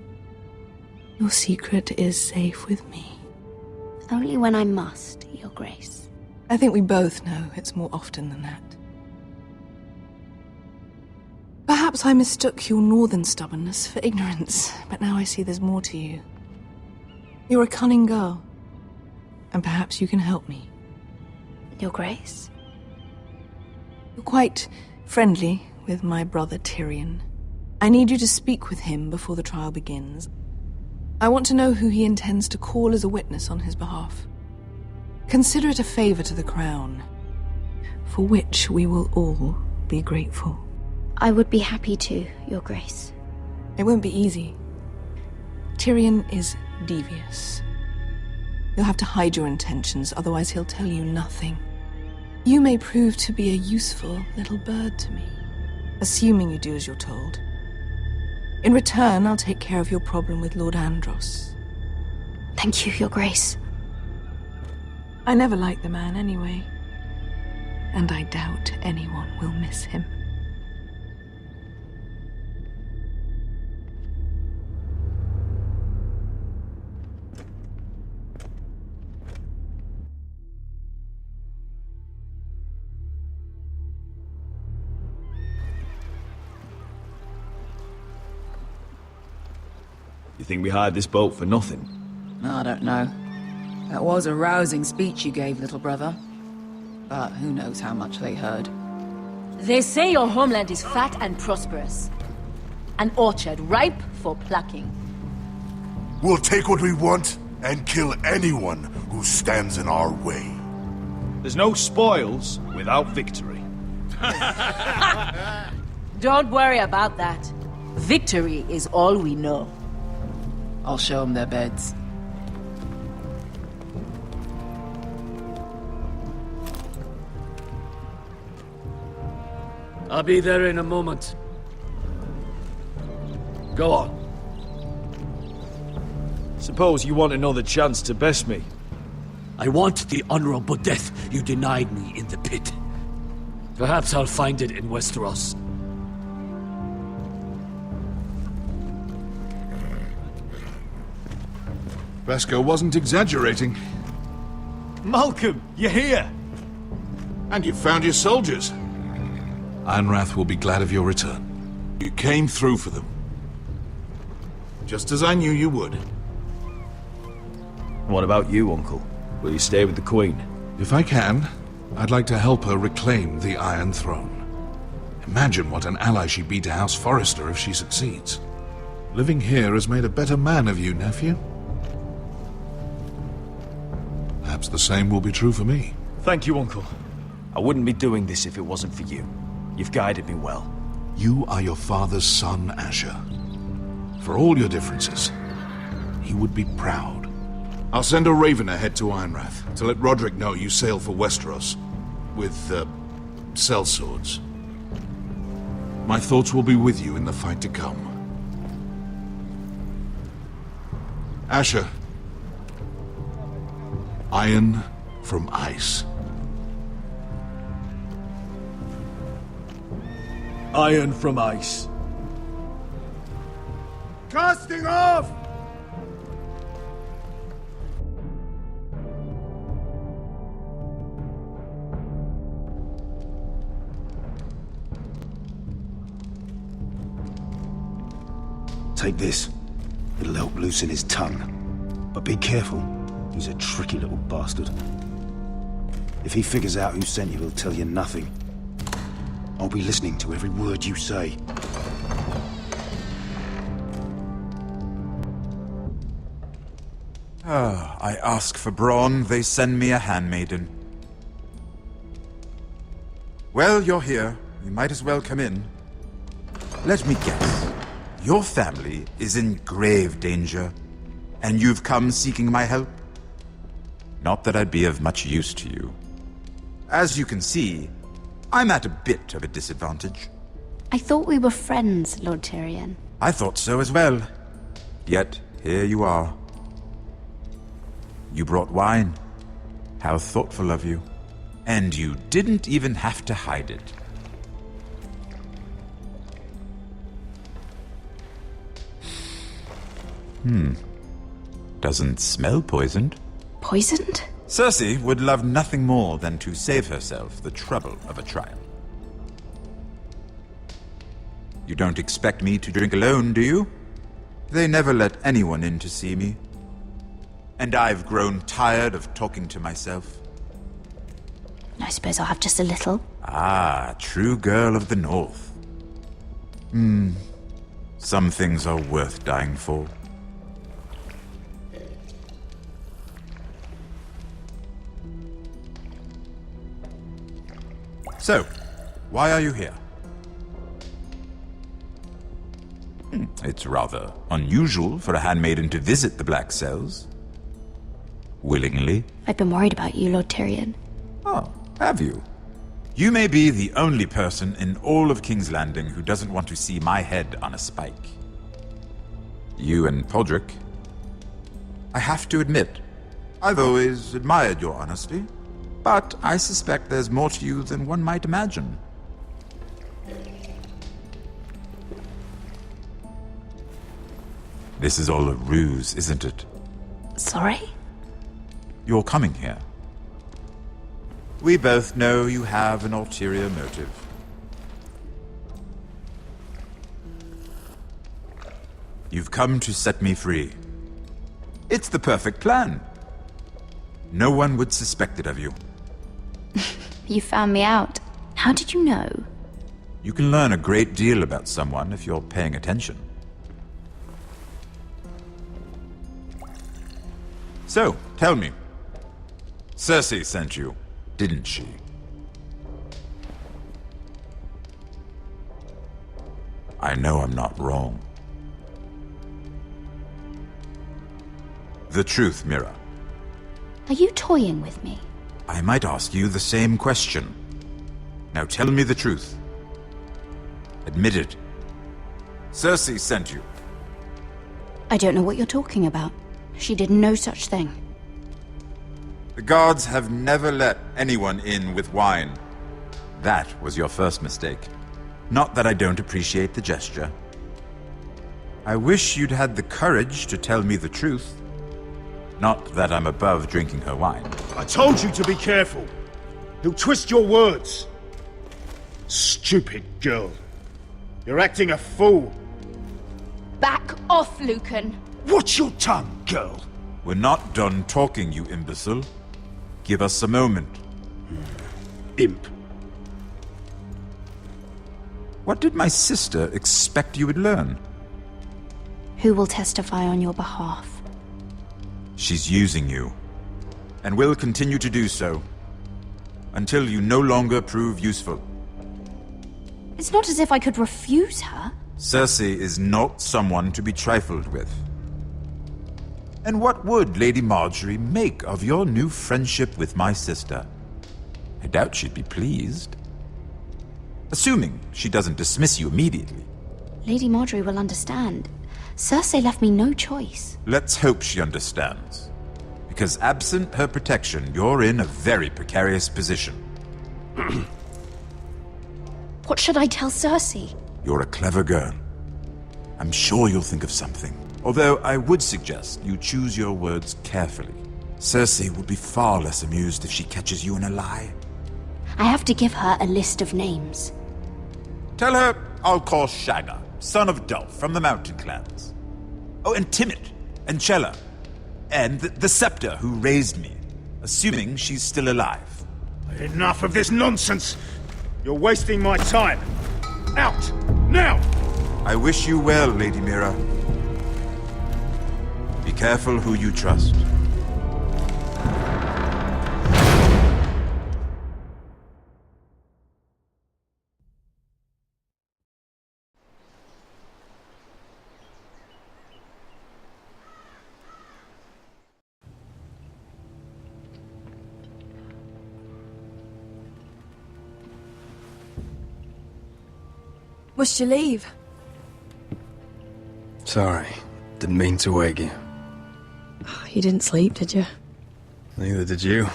Your secret is safe with me. Only when I must, Your Grace. I think we both know it's more often than that. Perhaps I mistook your northern stubbornness for ignorance, but now I see there's more to you. You're a cunning girl, and perhaps you can help me. Your Grace? You're quite friendly with my brother Tyrion. I need you to speak with him before the trial begins. I want to know who he intends to call as a witness on his behalf. Consider it a favor to the crown, for which we will all be grateful. I would be happy to, Your Grace. It won't be easy. Tyrion is devious. You'll have to hide your intentions, otherwise he'll tell you nothing. You may prove to be a useful little bird to me, assuming you do as you're told. In return, I'll take care of your problem with Lord Andros. Thank you, Your Grace. I never liked the man anyway, and I doubt anyone will miss him. You think we hired this boat for nothing? I don't know. That was a rousing speech you gave, little brother. But who knows how much they heard. They say your homeland is fat and prosperous. An orchard ripe for plucking. We'll take what we want and kill anyone who stands in our way. There's no spoils without victory. Don't worry about that. Victory is all we know. I'll show them their beds. I'll be there in a moment. Go on. Suppose you want another chance to best me. I want the honorable death you denied me in the pit. Perhaps I'll find it in Westeros. Vasco wasn't exaggerating. Malcolm, you're here! And you've found your soldiers. Ironrath will be glad of your return. You came through for them. Just as I knew you would. What about you, Uncle? Will you stay with the Queen? If I can, I'd like to help her reclaim the Iron Throne. Imagine what an ally she'd be to House Forrester if she succeeds. Living here has made a better man of you, nephew. Perhaps the same will be true for me. Thank you, Uncle. I wouldn't be doing this if it wasn't for you. You've guided me well. You are your father's son, Asher. For all your differences, he would be proud. I'll send a raven ahead to Ironrath to let Roderick know you sail for Westeros with, sellswords. My thoughts will be with you in the fight to come. Asher. Iron from ice. Iron from ice. Casting off! Take this. It'll help loosen his tongue. But be careful. He's a tricky little bastard. If he figures out who sent you, he'll tell you nothing. I'll be listening to every word you say. I ask for brawn, they send me a handmaiden. Well, you're here. You might as well come in. Let me guess. Your family is in grave danger, and you've come seeking my help? Not that I'd be of much use to you. As you can see, I'm at a bit of a disadvantage. I thought we were friends, Lord Tyrion. I thought so as well. Yet, here you are. You brought wine. How thoughtful of you. And you didn't even have to hide it. Doesn't smell poisoned. Poisoned? Cersei would love nothing more than to save herself the trouble of a trial. You don't expect me to drink alone, do you? They never let anyone in to see me. And I've grown tired of talking to myself. I suppose I'll have just a little. Ah, true girl of the North. Some things are worth dying for. So, why are you here? It's rather unusual for a handmaiden to visit the Black Cells. Willingly. I've been worried about you, Lord Tyrion. Oh, have you? You may be the only person in all of King's Landing who doesn't want to see my head on a spike. You and Podrick. I have to admit, I've always admired your honesty. But I suspect there's more to you than one might imagine. This is all a ruse, isn't it? Sorry? You're coming here. We both know you have an ulterior motive. You've come to set me free. It's the perfect plan. No one would suspect it of you. You found me out. How did you know? You can learn a great deal about someone if you're paying attention. So, tell me. Cersei sent you, didn't she? I know I'm not wrong. The truth, Mira. Are you toying with me? I might ask you the same question. Now tell me the truth. Admit it. Cersei sent you. I don't know what you're talking about. She did no such thing. The guards have never let anyone in with wine. That was your first mistake. Not that I don't appreciate the gesture. I wish you'd had the courage to tell me the truth. Not that I'm above drinking her wine. I told you to be careful. He'll twist your words. Stupid girl. You're acting a fool. Back off, Lucan. Watch your tongue, girl. We're not done talking, you imbecile. Give us a moment. Imp. What did my sister expect you would learn? Who will testify on your behalf? She's using you, and will continue to do so, until you no longer prove useful. It's not as if I could refuse her. Cersei is not someone to be trifled with. And what would Lady Marjorie make of your new friendship with my sister? I doubt she'd be pleased. Assuming she doesn't dismiss you immediately. Lady Marjorie will understand. Cersei left me no choice. Let's hope she understands. Because absent her protection, you're in a very precarious position. What should I tell Cersei? You're a clever girl. I'm sure you'll think of something. Although I would suggest you choose your words carefully. Cersei would be far less amused if she catches you in a lie. I have to give her a list of names. Tell her I'll call Shagga, son of Dolph, from the Mountain Clans. Oh, and Timid, and Chella, and the Scepter who raised me, assuming she's still alive. Enough of this nonsense! You're wasting my time! Out! Now! I wish you well, Lady Mira. Be careful who you trust. Must you leave? Sorry, didn't mean to wake you. You didn't sleep, did you? Neither did you.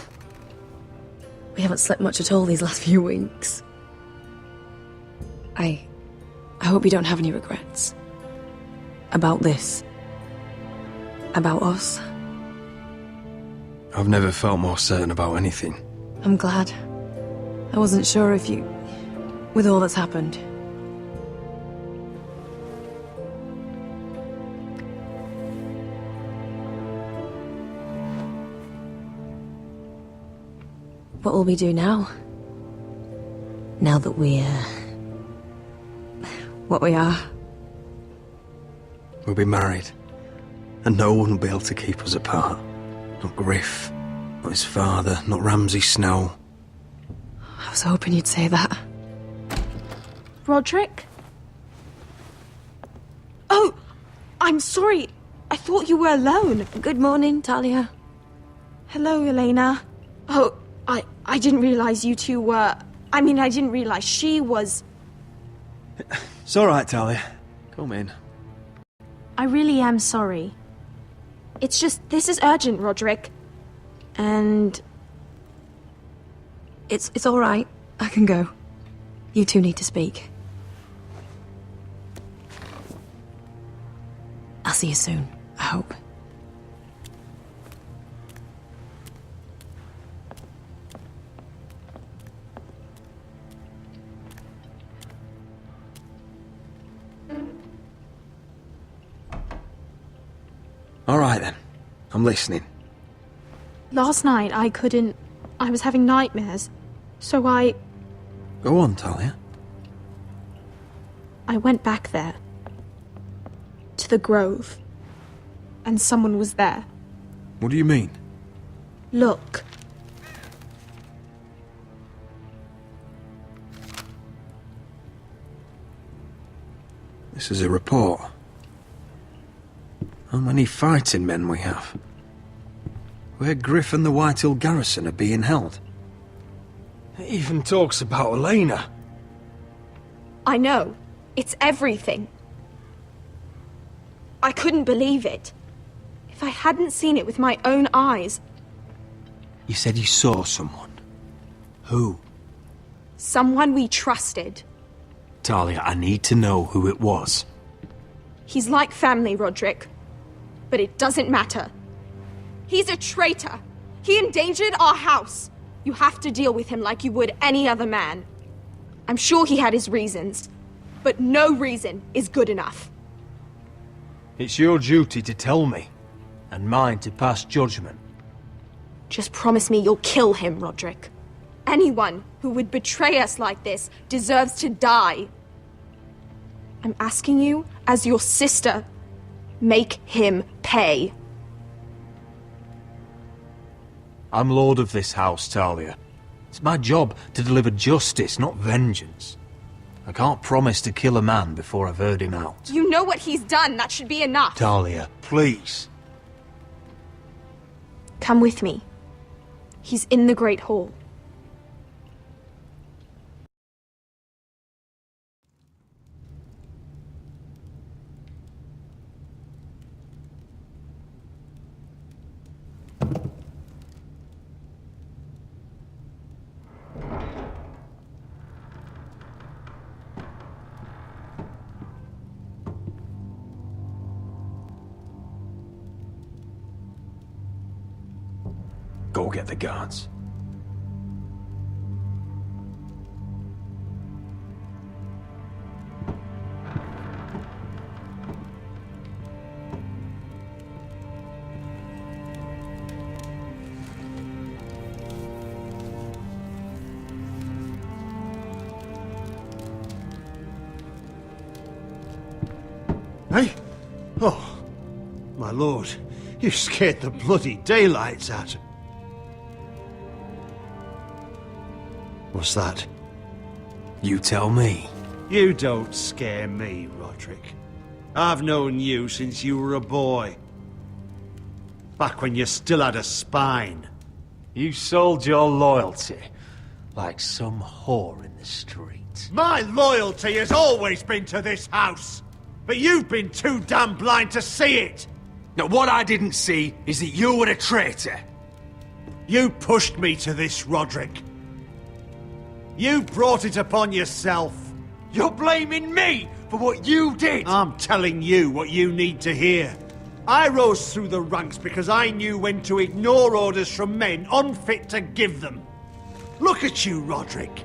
We haven't slept much at all these last few weeks. I hope you don't have any regrets. About this. About us. I've never felt more certain about anything. I'm glad. I wasn't sure if you... with all that's happened. What will we do now? Now that we're... what we are? We'll be married. And no one will be able to keep us apart. Not Griff, not his father, not Ramsay Snow. I was hoping you'd say that. Roderick? Oh! I'm sorry. I thought you were alone. Good morning, Talia. Hello, Elena. Oh, I didn't realize you two were... I mean, I didn't realize she was... It's all right, Talia. Come in. I really am sorry. It's just, this is urgent, Roderick. And... It's all right. I can go. You two need to speak. I'll see you soon, I hope. All right, then. I'm listening. Last night, I couldn't... I was having nightmares. So I Go on, Talia. went back there. To the grove. And someone was there. What do you mean? Look. This is a report. How many fighting men we have? Where Griff and the Whitehill garrison are being held. It even talks about Elena. I know. It's everything. I couldn't believe it. If I hadn't seen it with my own eyes. You said you saw someone. Who? Someone we trusted. Talia, I need to know who it was. He's like family, Roderick. But it doesn't matter. He's a traitor. He endangered our house. You have to deal with him like you would any other man. I'm sure he had his reasons. but no reason is good enough. It's your duty to tell me, and mine to pass judgment. Just promise me you'll kill him, Roderick. Anyone who would betray us like this deserves to die. I'm asking you, as your sister, make him pay. I'm lord of this house, Talia. It's my job to deliver justice, not vengeance. I can't promise to kill a man before I've heard him out. You know what he's done. That should be enough. Talia, please. Come with me. He's in the Great Hall. Go get the guards. Hey? Oh, my lord, you scared the bloody daylights out. What's that? You tell me. You don't scare me, Roderick. I've known you since you were a boy. Back when you still had a spine. You sold your loyalty like some whore in the street. My loyalty has always been to this house. But you've been too damn blind to see it. Now, what I didn't see is that you were a traitor. You pushed me to this, Roderick. You brought it upon yourself. You're blaming me for what you did. I'm telling you what you need to hear. I rose through the ranks because I knew when to ignore orders from men unfit to give them. Look at you, Roderick.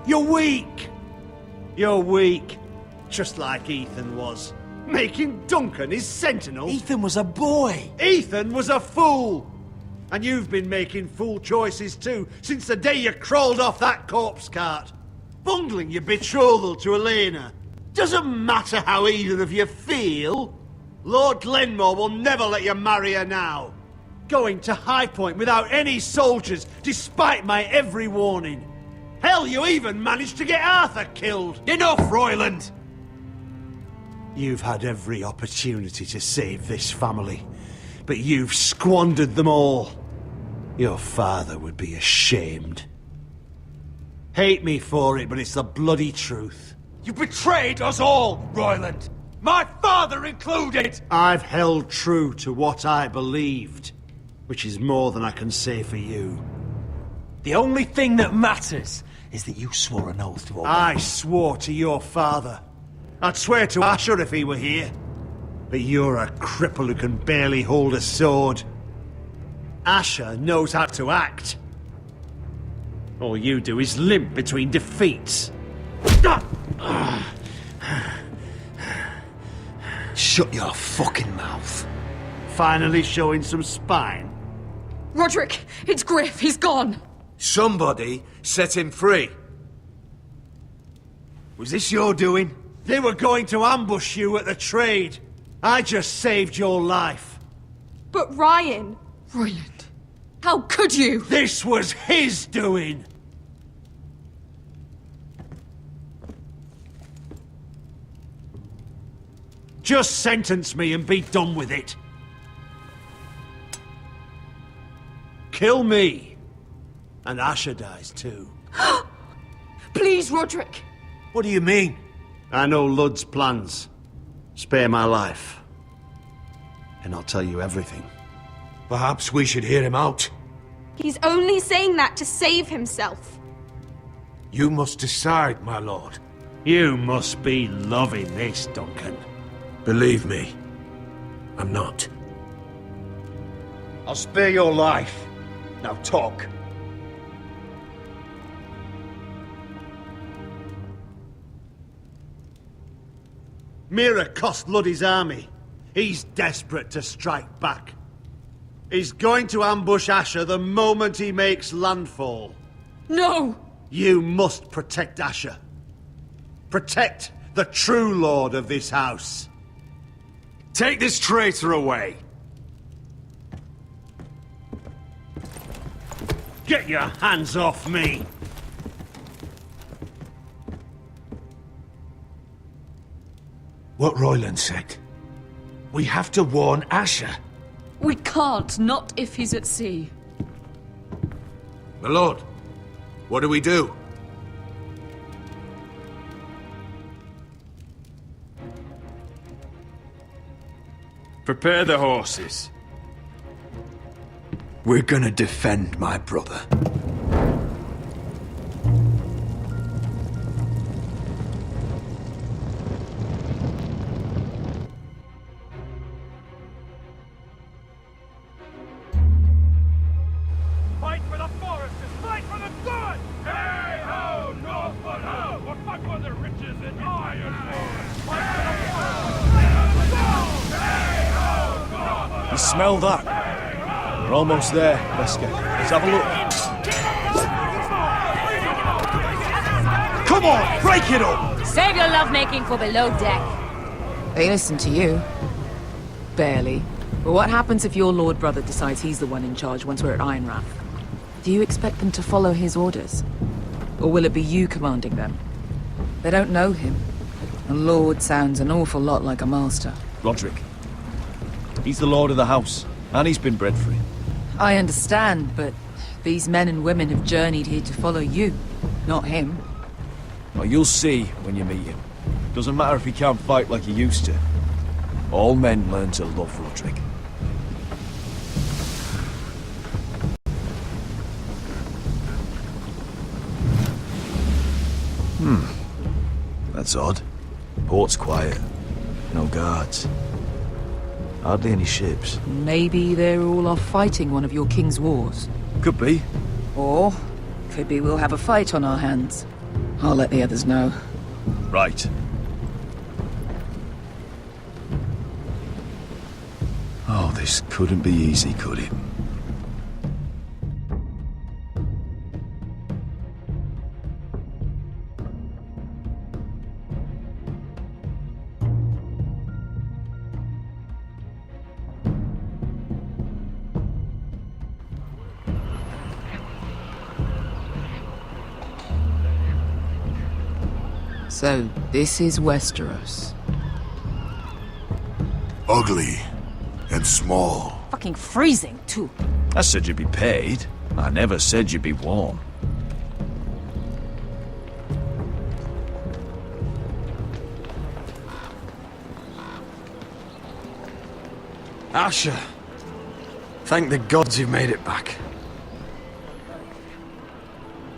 You're weak. You're weak. Just like Ethan was. Making Duncan his sentinel. Ethan was a boy. Ethan was a fool. And you've been making fool choices too, since the day you crawled off that corpse cart. Bungling your betrothal to Elena. Doesn't matter how either of you feel. Lord Glenmore will never let you marry her now. Going to High Point without any soldiers, despite my every warning. Hell, you even managed to get Arthur killed. Enough, Royland! You've had every opportunity to save this family, but you've squandered them all. Your father would be ashamed. Hate me for it, but it's the bloody truth. You betrayed us all, Royland! My father included! I've held true to what I believed, which is more than I can say for you. The only thing that matters is that you swore an oath to obey. I swore to your father. I'd swear to Asher if he were here. But you're a cripple who can barely hold a sword. Asher knows how to act. All you do is limp between defeats. Shut your fucking mouth. Finally showing some spine. Roderick, it's Griff. He's gone. Somebody set him free. Was this your doing? They were going to ambush you at the trade. I just saved your life. But Ryan... Royland, how could you? This was his doing. Just sentence me and be done with it. Kill me. And Asher dies too. Please, Roderick. What do you mean? I know Ludd's plans. Spare my life. And I'll tell you everything. Perhaps we should hear him out. He's only saying that to save himself. You must decide, my lord. You must be loving this, Duncan. Believe me, I'm not. I'll spare your life. Now talk. Mira cost Luddy's army. He's desperate to strike back. He's going to ambush Asher the moment he makes landfall. No! You must protect Asher. Protect the true lord of this house. Take this traitor away! Get your hands off me! What Royland said. We have to warn Asher. We can't, not if he's at sea. My lord, what do we do? Prepare the horses. We're gonna defend my brother. Fight for the Forresters! Fight for the good! Hey ho, Northwood ho! Or fight for the riches in Ironwood! Fight for the Forresters! Hey ho, Northwood! You smell that? We're almost there, Veska. Let's have a look. Come on, break it up! Save your lovemaking for below deck. They listen to you. Barely. But what happens if your lord brother decides he's the one in charge once we're at Ironrath? Do you expect them to follow his orders? Or will it be you commanding them? They don't know him. A lord sounds an awful lot like a master. Roderick. He's the lord of the house, and he's been bred for it. I understand, but these men and women have journeyed here to follow you, not him. Well, you'll see when you meet him. Doesn't matter if he can't fight like he used to. All men learn to love Roderick. That's odd. Port's quiet. No guards. Hardly any ships. Maybe they're all off fighting one of your king's wars. Could be. Or could be we'll have a fight on our hands. I'll let the others know. Right. Oh, this couldn't be easy, could it? So, this is Westeros. Ugly and small. Fucking freezing, too. I said you'd be paid. I never said you'd be warm. Asher! Thank the gods you've made it back.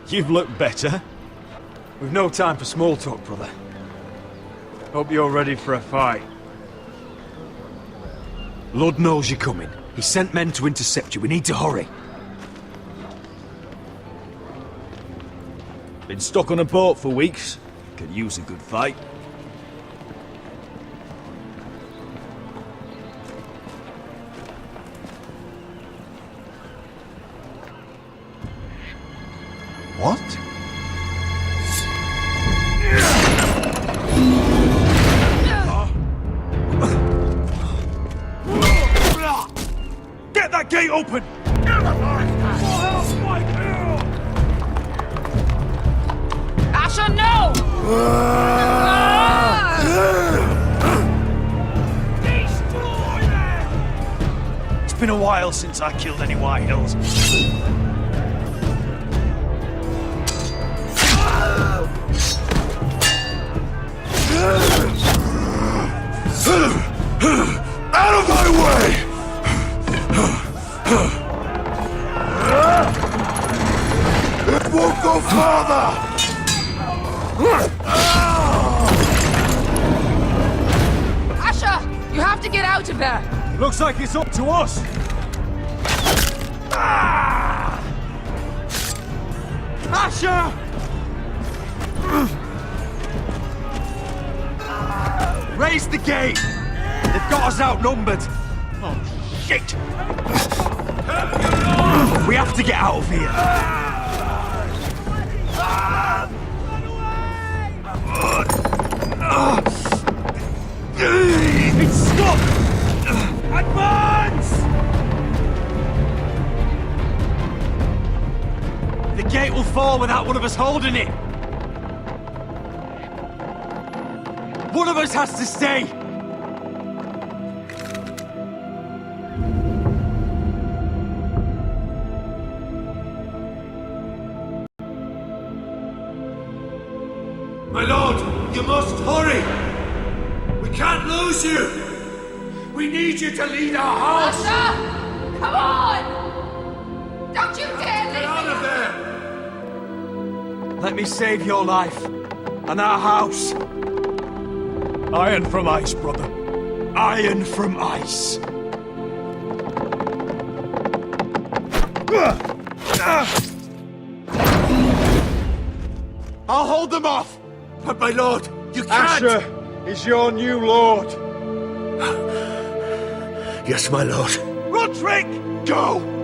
You've looked better. We've no time for small talk, brother. Hope you're ready for a fight. Lord knows you're coming. He sent men to intercept you. We need to hurry. Been stuck on a boat for weeks. Could use a good fight. What? Get that gate open! Asher, no! It's been a while since I killed any White Hills. Out of my way! It won't go farther! Asher, you have to get out of there! Looks like it's up to us! Asher! Raise the gate! They've got us outnumbered! Oh, shit! We have to get out of here! It's stuck! Advance! The gate will fall without one of us holding it! One of us has to stay! My lord, you must hurry! We can't lose you! We need you to lead our house! Master! Come on! Don't you dare leave Get out of there! Let me save your life, and our house. Iron from ice, brother. Iron from ice. I'll hold them off! But my lord, you can't! Asher is your new lord. Yes, my lord. Roderick, go!